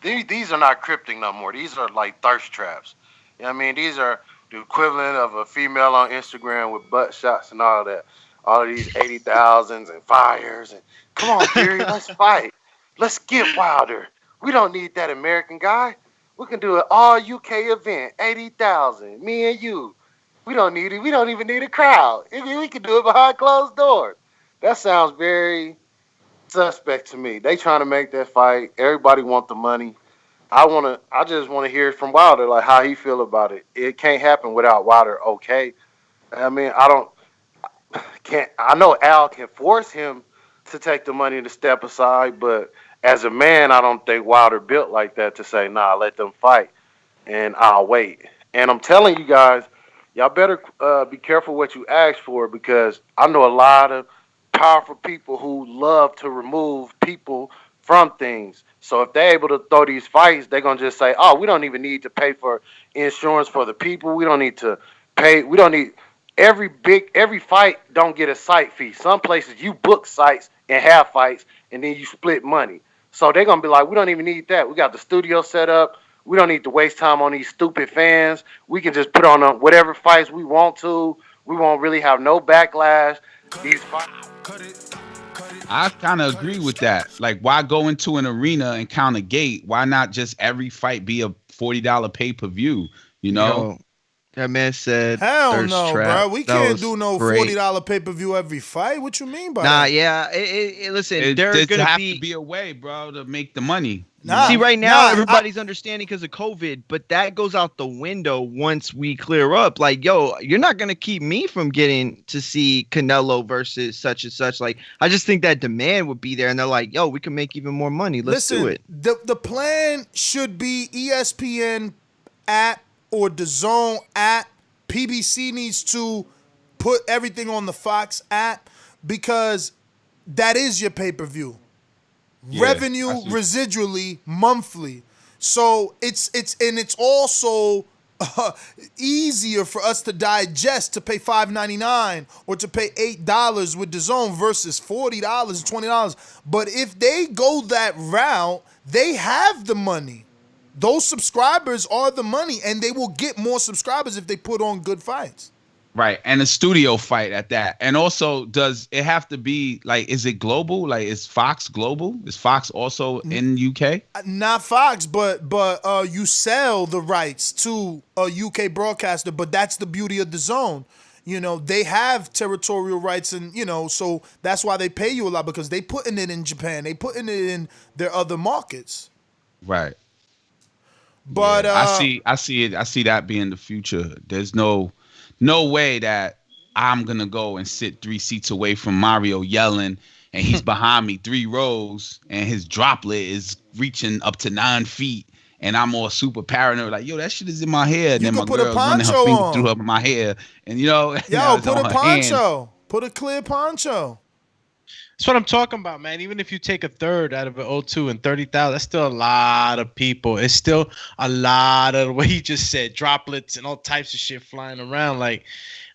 These are not cryptic no more. These are like thirst traps. You know what I mean? These are the equivalent of a female on Instagram with butt shots and all that. All of these 80,000s and fires. And come on, Fury, let's fight. Let's get Wilder. We don't need that American guy. We can do an all UK event, 80,000, me and you. We don't need it. We don't even need a crowd. We can do it behind closed doors. That sounds very suspect to me. They trying to make that fight. Everybody want the money. I just want to hear from Wilder, like how he feel about it. It can't happen without Wilder. Okay. I mean, I know Al can force him to take the money to step aside, but as a man, I don't think Wilder built like that to say, nah, let them fight and I'll wait. And I'm telling you guys, y'all better be careful what you ask for, because I know a lot of powerful people who love to remove people from things. So if they're able to throw these fights, they're going to just say, oh, we don't even need to pay for insurance for the people. We don't need to pay. We don't need every fight don't get a site fee. Some places you book sites and have fights and then you split money. So they're going to be like, we don't even need that. We got the studio set up. We don't need to waste time on these stupid fans. We can just put on whatever fights we want to. We won't really have no backlash. These fights. I kind of agree with that. Like, why go into an arena and count a gate? Why not just every fight be a $40 pay-per-view? You know? Yo, that man said, hell no, bro. We can't do no great. $40 pay-per-view every fight. What you mean by Nah, that? yeah. Listen, There gonna have be to be a way, bro, to make the money. See, right now, everybody's understanding because of COVID, but that goes out the window once we clear up. Like, yo, you're not going to keep me from getting to see Canelo versus such and such. Like, I just think that demand would be there, and they're like, yo, we can make even more money. Let's do it. The plan should be ESPN app or the Zone app. PBC needs to put everything on the Fox app, because that is your pay-per-view. Yeah, Revenue residually monthly. So it's also easier for us to digest to pay $5.99 or to pay $8 with the Zone versus $40, $20. But if they go that route, they have the money. Those subscribers are the money, and they will get more subscribers if they put on good fights. Right, and a studio fight at that. And also, does it have to be, like, is it global? Like, is Fox global? Is Fox also in UK? Not Fox, but you sell the rights to a UK broadcaster, but that's the beauty of the Zone. You know, they have territorial rights, and, you know, so that's why they pay you a lot, because they putting it in Japan. They putting it in their other markets. Right. But I see that being the future. There's no way that I'm gonna go and sit 3 seats away from Mario yelling, and he's behind me 3 rows, and his droplet is reaching up to 9 feet, and I'm all super paranoid, like, yo, that shit is in my hair. And You then my could put a girl's running her poncho finger on. through my hair, and now Yo, it's put on a her hand. poncho. Put a clear poncho. That's what I'm talking about, man. Even if you take a third out of an O2 and 30,000, that's still a lot of people. It's still a lot of what he just said, droplets and all types of shit flying around. Like,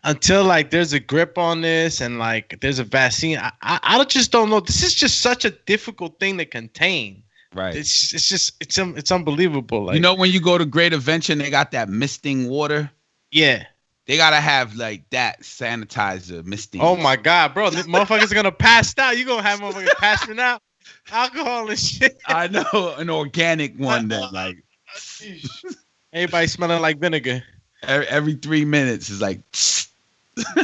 until like there's a grip on this and like there's a vaccine, I just don't know. This is just such a difficult thing to contain. Right. It's unbelievable. Like, you know, when you go to Great Adventure, they got that misting water. Yeah. They gotta have like that sanitizer misting. Oh my God, bro! The motherfuckers are gonna pass out. You gonna have motherfuckers passing out, alcohol and shit. I know, an organic one then, like everybody smelling like vinegar. Every 3 minutes is like.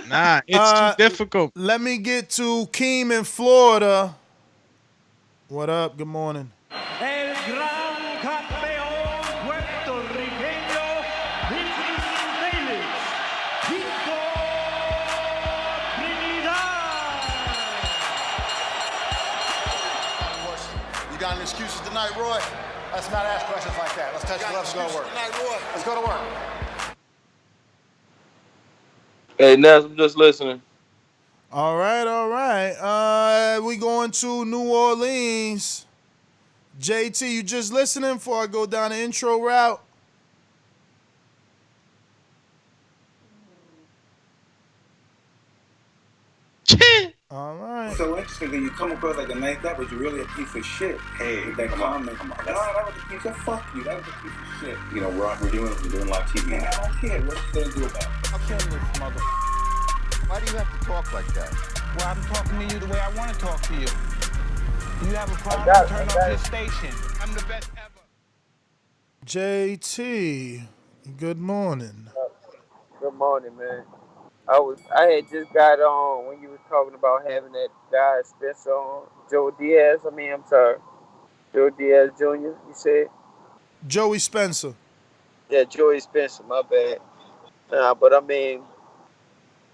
Nah, it's too difficult. Let me get to Keem in Florida. What up? Good morning. El gran campeón puertorriqueño, You got any excuses tonight, Roy? Let's not ask questions like that. Let's touch gloves and go to work. Let's go to work. Hey, Ness, I'm just listening. All right. We going to New Orleans. JT, you just listening before I go down the intro route? All right. So interesting that you come across like a nice guy, but you're really a piece of shit. Hey, that comment. Come on. No, that was a piece of fuck you. That was a piece of shit. You know, we're doing live TV. Man, I don't care. What you gonna do about it? I'll kill this mother. Why do you have to talk like that? Well, I'm talking to you the way I want to talk to you. You have a problem, turn off your station. I'm the best ever. JT, good morning. Good morning, man. I had just got on when you was talking about having that guy Spencer on, Joe Diaz. Joe Diaz Jr. You said Joey Spencer. Yeah, Joey Spencer. My bad. But I mean,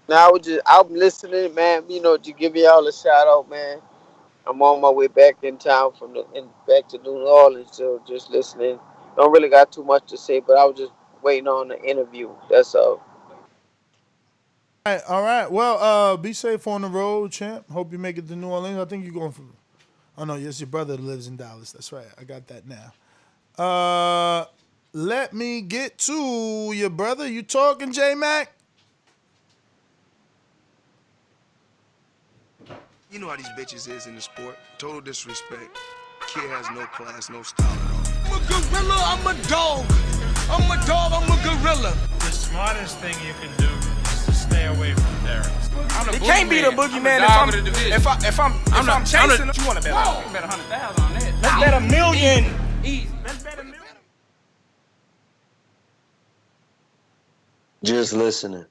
now I'm listening, man. You know, just giving y'all a shout out, man. I'm on my way back in town back to New Orleans, so just listening. Don't really got too much to say, but I was just waiting on the interview. That's all. All right. Well, be safe on the road, champ. Hope you make it to New Orleans. I think you're going for. Oh no, yes, your brother lives in Dallas. That's right. I got that now. Let me get to your brother. You talking, J Mac? You know how these bitches is in the sport. Total disrespect. Kid has no class, no style at all. I'm a gorilla, I'm a dog. I'm a dog, I'm a gorilla. The smartest thing you can do is to stay away from Derek. It can't be the boogeyman if I'm chasing him. You want to bet? You bet 100,000 on that. Let's bet $1 million. Easy. Let's bet $1 million. Just listening.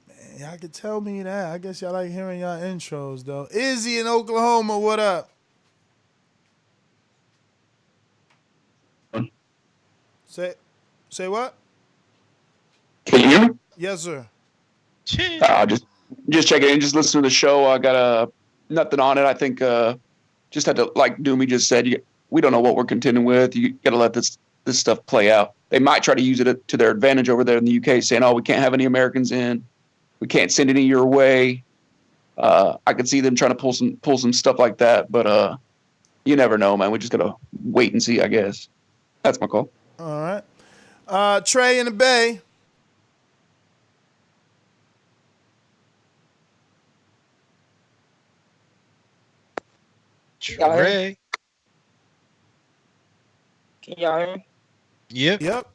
Man, y'all can tell me that. I guess y'all like hearing y'all intros though. Izzy in Oklahoma, what up? Say what? Can you hear me? Yes, sir. Just checking in, just listen to the show. I got nothing on it. I think just had to, like Doomy just said, we don't know what we're contending with. You got to let this stuff play out. They might try to use it to their advantage over there in the UK, saying, "Oh, we can't have any Americans in. We can't send any your way." I could see them trying to pull some stuff like that, but you never know, man. We just gotta wait and see, I guess. That's my call. All right. Trey in the Bay. Trey. Can y'all hear me? Yep.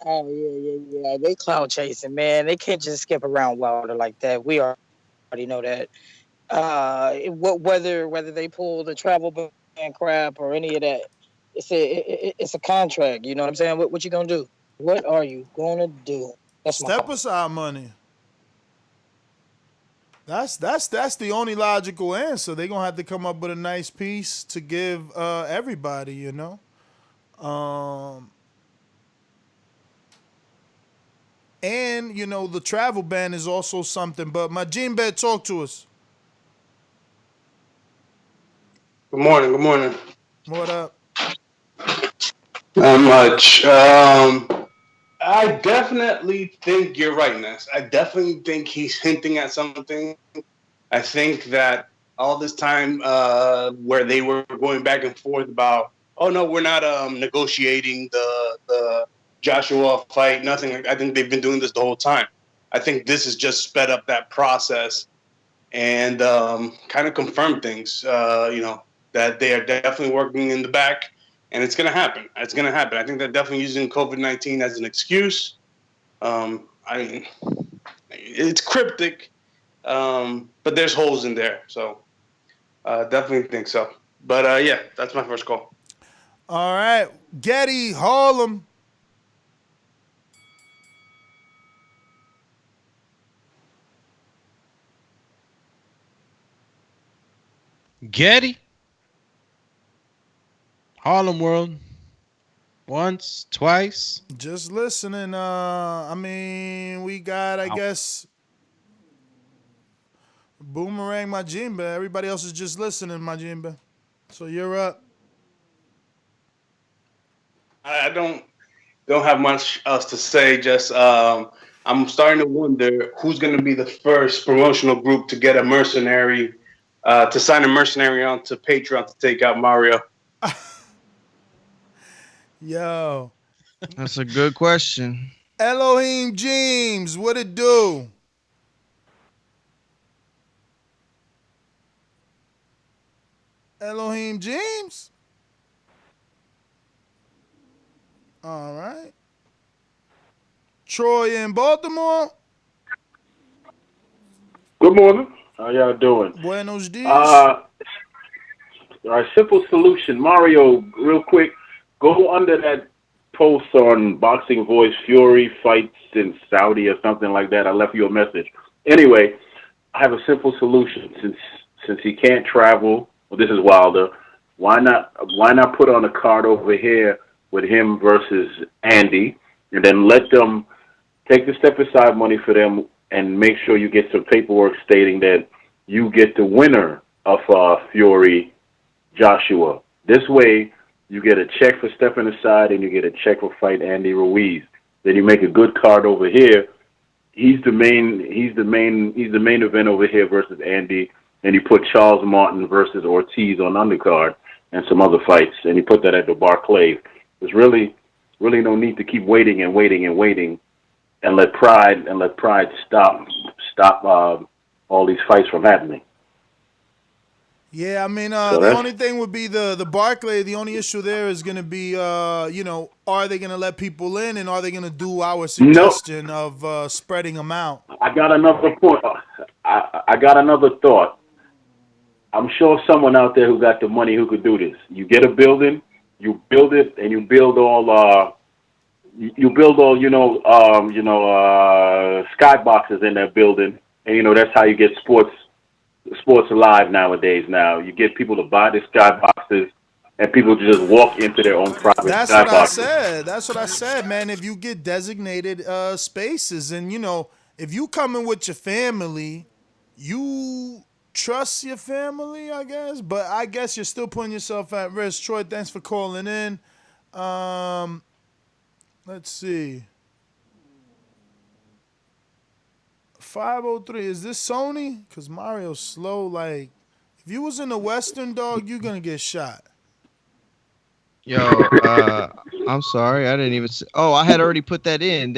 Oh, yeah. They cloud chasing, man. They can't just skip around Wilder like that. We already know that. Whether they pull the travel ban crap or any of that, it's a contract. You know what I'm saying? What you gonna do? What are you gonna do? That's Step aside money. That's the only logical answer. They're gonna have to come up with a nice piece to give everybody, you know. And, you know, the travel ban is also something. But Majimbe, talk to us. Good morning. Good morning. What up? Not much. I definitely think you're right, Ness. I definitely think he's hinting at something. I think that all this time where they were going back and forth about, oh no, we're not negotiating the Joshua fight, nothing. I think they've been doing this the whole time. I think this has just sped up that process and kind of confirmed things. That they are definitely working in the back, and it's going to happen. It's going to happen. I think they're definitely using COVID-19 as an excuse. I mean, it's cryptic, but there's holes in there. So definitely think so. But yeah, that's my first call. All right. Getty, Harlem. Getty. Harlem World. Once, twice. Just listening. I mean, we got, I guess, Boomerang Majimbe. Everybody else is just listening, Majimbe. So you're up. I don't have much else to say. Just I'm starting to wonder who's going to be the first promotional group to get a mercenary, to sign a mercenary onto Patreon to take out Mario. Yo. That's a good question. Elohim James, what it do? Elohim James? All right. Troy in Baltimore? Good morning. How y'all doing? Buenos dias. All right, simple solution. Mario, real quick, go under that post on Boxing Voice, Fury fights in Saudi or something like that. I left you a message. Anyway, I have a simple solution. Since he can't travel, well, this is Wilder. Why not put on a card over here with him versus Andy, and then let them take the step aside money for them, and make sure you get some paperwork stating that you get the winner of Fury Joshua. This way, you get a check for stepping aside, and you get a check for fighting Andy Ruiz. Then you make a good card over here. He's the main event over here versus Andy, and you put Charles Martin versus Ortiz on undercard and some other fights, and you put that at the Barclays. There's really no need to keep waiting and let pride stop all these fights from happening. Yeah, I mean, the only thing would be the Barclay. The only issue there is going to be, are they going to let people in, and are they going to do our suggestion of spreading them out? I got another point. I got another thought. I'm sure someone out there who got the money who could do this. You get a building, you build it, and you build all skyboxes in that building, and that's how you get sports alive nowadays. Now you get people to buy the skyboxes, and people just walk into their own private skyboxes. That's what I said, man. If you get designated spaces, and if you come in with your family, you trust your family, I guess. But I guess you're still putting yourself at risk. Troy, thanks for calling in. Let's see. 503. Is this Sony? Because Mario's slow. Like, if you was in the Western, dog, you're going to get shot. Yo, I'm sorry. I didn't even I had already put that in.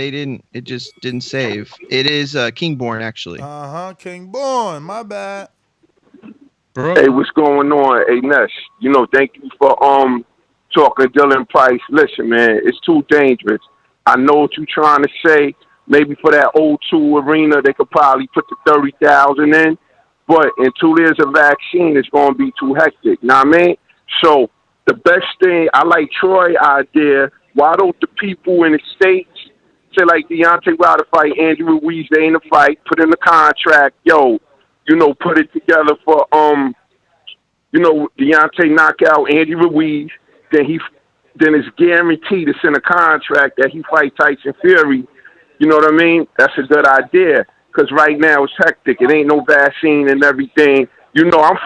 It just didn't save. It is Kingborn, actually. Kingborn. My bad. Bro. Hey, what's going on? Hey, Ness, thank you for talking Dylan Price. Listen, man, it's too dangerous. I know what you're trying to say. Maybe for that O2 arena, they could probably put the 30,000 in. But until there's a vaccine, it's going to be too hectic. Know what I mean? So the best thing, I like Troy's idea. Why don't the people in the States say, like, Deontay Wilder fight Andrew Ruiz, they in the fight, put in the contract, put it together for, Deontay knock out Andy Ruiz, then it's guaranteed it's in a contract that he fight Tyson Fury, You know what I mean? That's a good idea. Because right now it's hectic. It ain't no vaccine and everything. You know, I'm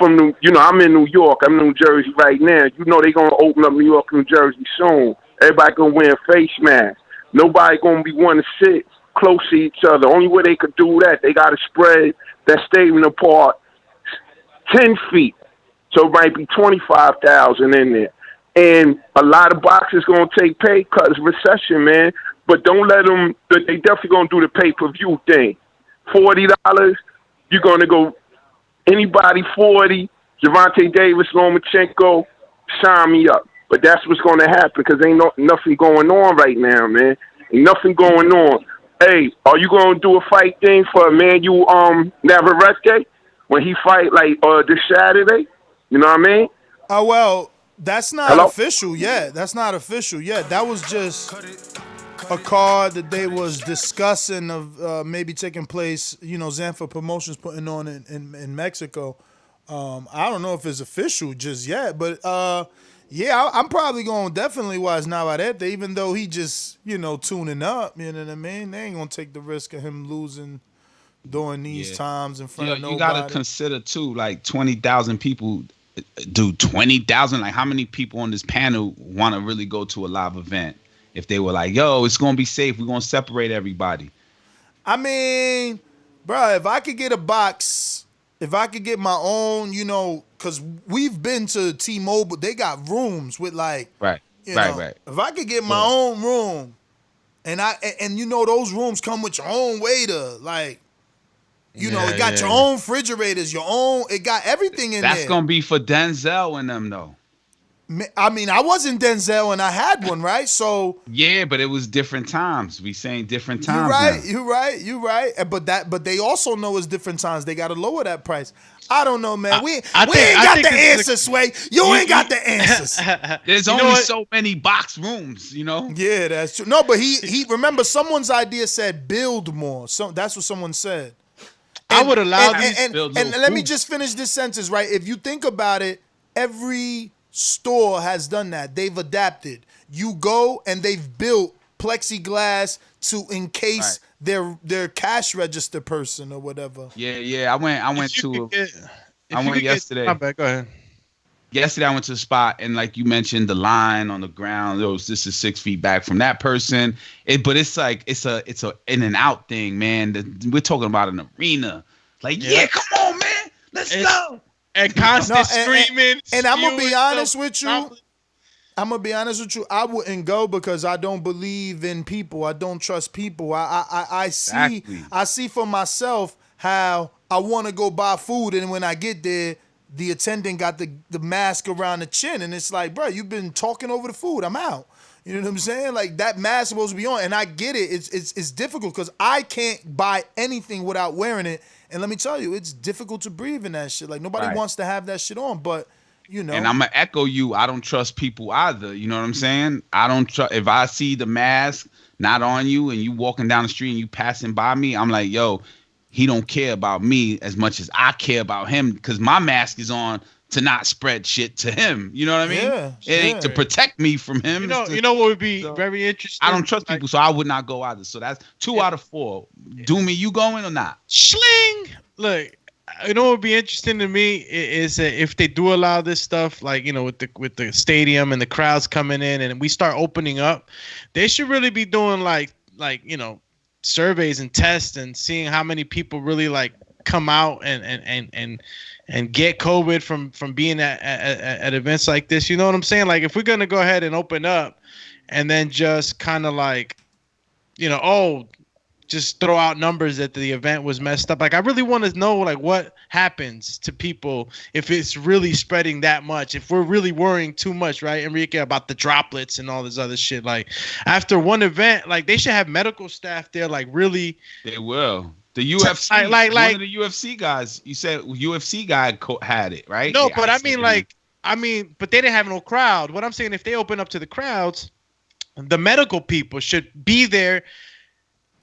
in New York. I'm in New Jersey right now. You know they're going to open up New York and New Jersey soon. Everybody going to wear a face mask. Nobody going to be wanting to sit close to each other. Only way they could do that, they got to spread that stadium apart 10 feet. So it might be 25,000 in there. And a lot of boxers going to take pay cuts, recession, man. But don't let them, they definitely going to do the pay-per-view thing. $40, you're going to go anybody 40, Gervonta Davis, Lomachenko, sign me up. But that's what's going to happen because ain't nothing going on right now, man. Ain't nothing going on. Hey, are you going to do a fight thing for Emmanuel Navarrete when he fight like this Saturday? You know what I mean? Oh, well, that's not official yet. That's not official yet. That was just a card that they was discussing of maybe taking place, you know, Zanfa Promotions putting on in Mexico. I don't know if it's official just yet, but yeah, I'm probably going to definitely watch Navarrete, even though he just, you know, tuning up, you know what I mean? They ain't going to take the risk of him losing during these times in front of nobody. You got to consider, too, like 20,000 people, dude, 20,000? Like, how many people on this panel want to really go to a live event? If they were like, yo, it's going to be safe, we're going to separate everybody. I mean, bro, if I could get a box, if I could get my own, you know, because we've been to T-Mobile, they got rooms with like, right. If I could get my own room, and you know those rooms come with your own waiter, like, you know, it got your own refrigerators, your own, it got everything in there. That's going to be for Denzel and them, though. I mean, I wasn't Denzel and I had one, right? So yeah, but it was different times. We saying different times. You're right. But they also know it's different times. They gotta lower that price. I don't know, man. We ain't got the answers, Sway. You ain't got the answers. There's only so many box rooms, you know. Yeah, that's true. No, but he remember someone's idea said build more. So that's what someone said. I would allow and let me just finish this sentence, right? If you think about it, every store has done that. They've adapted. You go and they've built plexiglass to encase their cash register person or whatever. Yeah. I went yesterday. My bad, go ahead. Yesterday I went to the spot and like you mentioned, the line on the ground. This is 6 feet back from that person. But it's like it's a in and out thing, man. We're talking about an arena. Like come on, man, let's go. And constant screaming. And I'm gonna be honest with you. I wouldn't go because I don't believe in people. I don't trust people. I see for myself how I want to go buy food, and when I get there, the attendant got the mask around the chin, and it's like, bro, you've been talking over the food. I'm out. You know what I'm saying? Like that mask is supposed to be on, and I get it. It's difficult because I can't buy anything without wearing it. And let me tell you, it's difficult to breathe in that shit. Like nobody wants to have that shit on, but you know. And I'm gonna echo you. I don't trust people either. You know what I'm saying? I don't trust. If I see the mask not on you and you walking down the street and you passing by me, I'm like, yo, he don't care about me as much as I care about him because my mask is on to not spread shit to him. You know what I mean? Yeah, it ain't to protect me from him. You know what would be very interesting? I don't trust people, so I would not go either. So that's 2 out of 4. Doomy, you going or not? Schling! Look, you know what would be interesting to me is if they do allow this stuff, like, you know, with the stadium and the crowds coming in and we start opening up, they should really be doing like you know, surveys and tests and seeing how many people really like come out and get COVID from being at events like this. You know what I'm saying? Like if we're gonna go ahead and open up and then just kind of like, you know, just throw out numbers that the event was messed up. Like I really want to know like what happens to people if it's really spreading that much, if we're really worrying too much, right, Enrique, about the droplets and all this other shit. Like after one event, like they should have medical staff there, like really. They will. The UFC, like one of the UFC guys, you said UFC guy had it, right? No, but but they didn't have no crowd. What I'm saying, if they open up to the crowds, the medical people should be there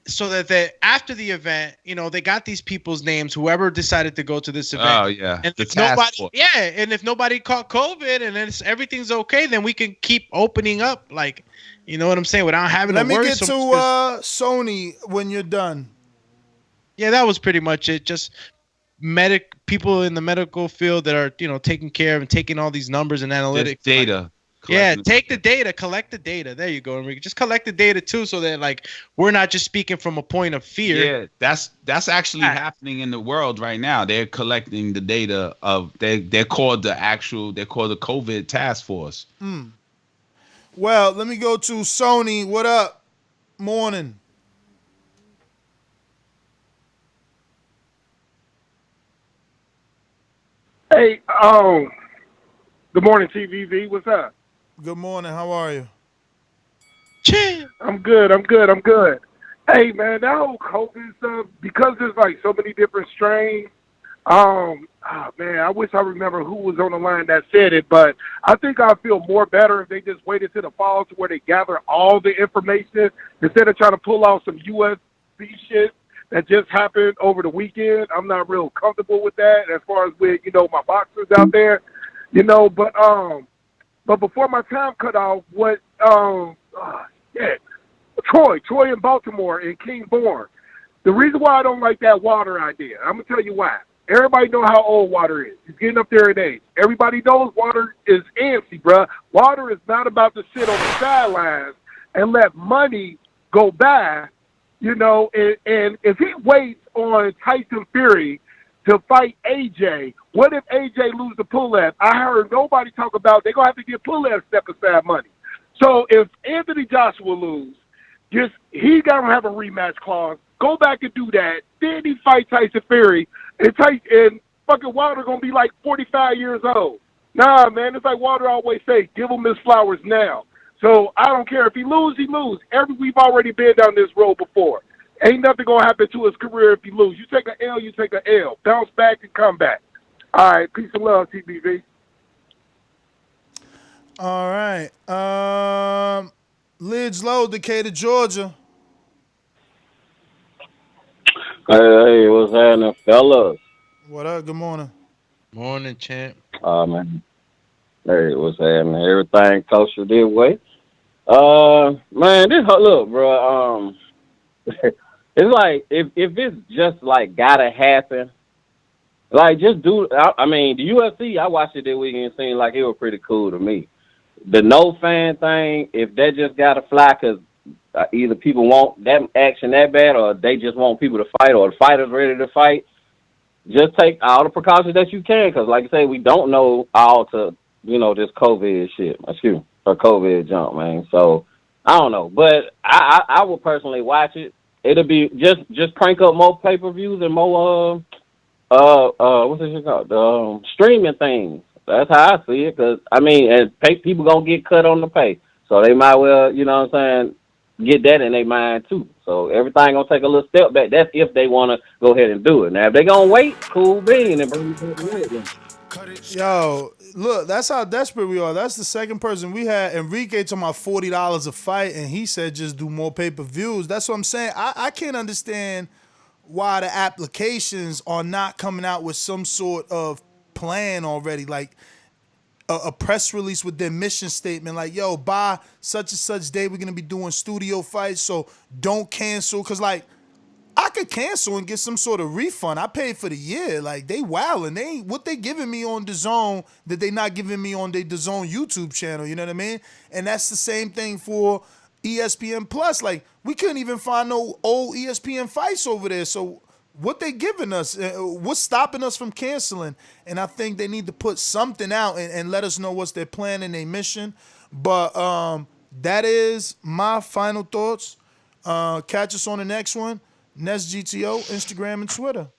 so that after the event, you know, they got these people's names, whoever decided to go to this event. Oh, yeah. And if nobody caught COVID and everything's okay, then we can keep opening up. Like, You know what I'm saying? Without having Let to me worry get so to much. Sony when you're done. Yeah, that was pretty much it. Just people in the medical field that are, taking care of and taking all these numbers and analytics. Just data. Yeah, take the data, collect the data. There you go, Enrique. Just collect the data too, so that like we're not just speaking from a point of fear. Yeah, that's actually happening in the world right now. They're collecting the data of they're called the COVID task force. Well, let me go to Sony. What up? Morning. Hey, good morning, TVV. What's up? Good morning. How are you? I'm good. Hey, man, that whole COVID stuff, because there's like so many different strains, man, I wish I remember who was on the line that said it, but I think I'd feel more better if they just waited to the fall to where they gather all the information instead of trying to pull out some USB shit that just happened over the weekend. I'm not real comfortable with that as far as with, my boxers out there, but before my time cut off, Troy in Baltimore and King Born. The reason why I don't like that water idea, I'm going to tell you why. Everybody know how old water is. It's getting up there in age. Everybody knows water is antsy, bruh. Water is not about to sit on the sidelines and let money go by, and if he waits on Tyson Fury to fight AJ, what if AJ lose the Pulev? I heard nobody talk about they're going to have to give Pulev step-aside money. So if Anthony Joshua lose, he got to have a rematch clause. Go back and do that. Then he fight Tyson Fury, and fucking Wilder gonna be like 45 years old. Nah, man, it's like Wilder always say, give him his flowers now. So I don't care if he lose, he lose. We've already been down this road before. Ain't nothing gonna happen to his career if he lose. You take an L, you take an L. Bounce back and come back. All right, peace and love, TBV. All right. Lids Low, Decatur, Georgia. Hey, what's happening, fellas? What up? Good morning. Morning, champ. Man. Hey, what's happening? Everything kosher this way. Man, look, bro. It's like if it's just like gotta happen, like just do. I mean, the UFC. I watched it this weekend. It seemed like it was pretty cool to me. The no fan thing, if that just gotta fly, because either people want that action that bad, or they just want people to fight, or the fighters ready to fight. Just take all the precautions that you can, because like I say, we don't know all to this COVID shit. Or COVID jump, man. So I don't know, but I would personally watch it. It'll be just crank up more pay-per-views and more what's this shit called? The streaming things. That's how I see it, because and people gonna get cut on the pay, so they might well, get that in their mind too. So everything gonna take a little step back. That's if they want to go ahead and do it. Now if they gonna wait, cool bean, and bring it. Yo, look, that's how desperate we are. That's the second person we had. Enrique talking about $40 a fight, and he said just do more pay-per-views. That's what I'm saying. I can't understand why the applications are not coming out with some sort of plan already, like a press release with their mission statement, like, yo, by such and such day, we're going to be doing studio fights, so don't cancel. Because, like, I could cancel and get some sort of refund. I paid for the year. Like, they wildin'. What they giving me on DAZN that they not giving me on their DAZN YouTube channel, you know what I mean? And that's the same thing for ESPN Plus. Like, we couldn't even find no old ESPN fights over there, so what they giving us? What's stopping us from canceling? And I think they need to put something out and let us know what's their plan and their mission. But that is my final thoughts. Catch us on the next one. Nest GTO, Instagram and Twitter.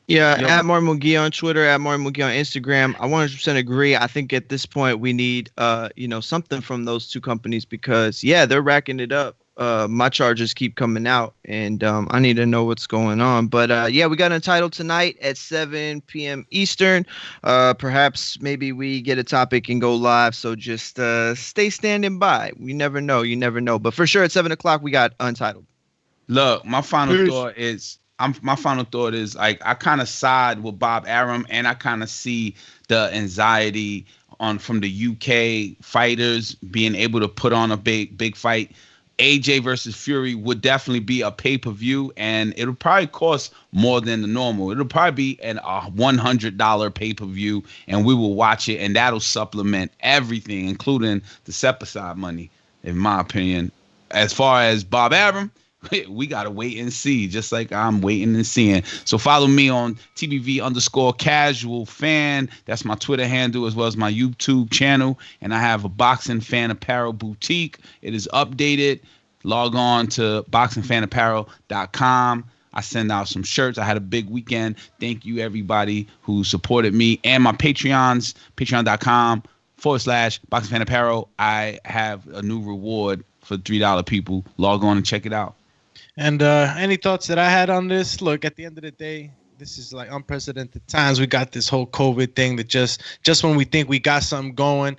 Yeah, at Martin McGee on Twitter, at Martin McGee on Instagram. I 100% agree. I think at this point we need, something from those two companies, because they're racking it up. My charges keep coming out, and I need to know what's going on. But we got Entitled tonight at 7 p.m. Eastern. Perhaps maybe we get a topic and go live. So just stay standing by. You never know. But for sure at 7 o'clock we got Untitled. Look, my final thought is like I kind of side with Bob Arum, and I kind of see the anxiety from the UK fighters being able to put on a big fight. AJ versus Fury would definitely be a pay-per-view, and it'll probably cost more than the normal. It'll probably be a $100 pay-per-view, and we will watch it, and that'll supplement everything, including the set-aside money, in my opinion. As far as Bob Arum, we got to wait and see, just like I'm waiting and seeing. So follow me on TBV_casual_fan. That's my Twitter handle as well as my YouTube channel. And I have a boxing fan apparel boutique. It is updated. Log on to boxingfanapparel.com. I send out some shirts. I had a big weekend. Thank you, everybody who supported me. And my Patreons, patreon.com/boxingfanapparel. I have a new reward for $3 people. Log on and check it out. And any thoughts that I had on this? Look, at the end of the day, this is like unprecedented times. We got this whole COVID thing that just when we think we got something going,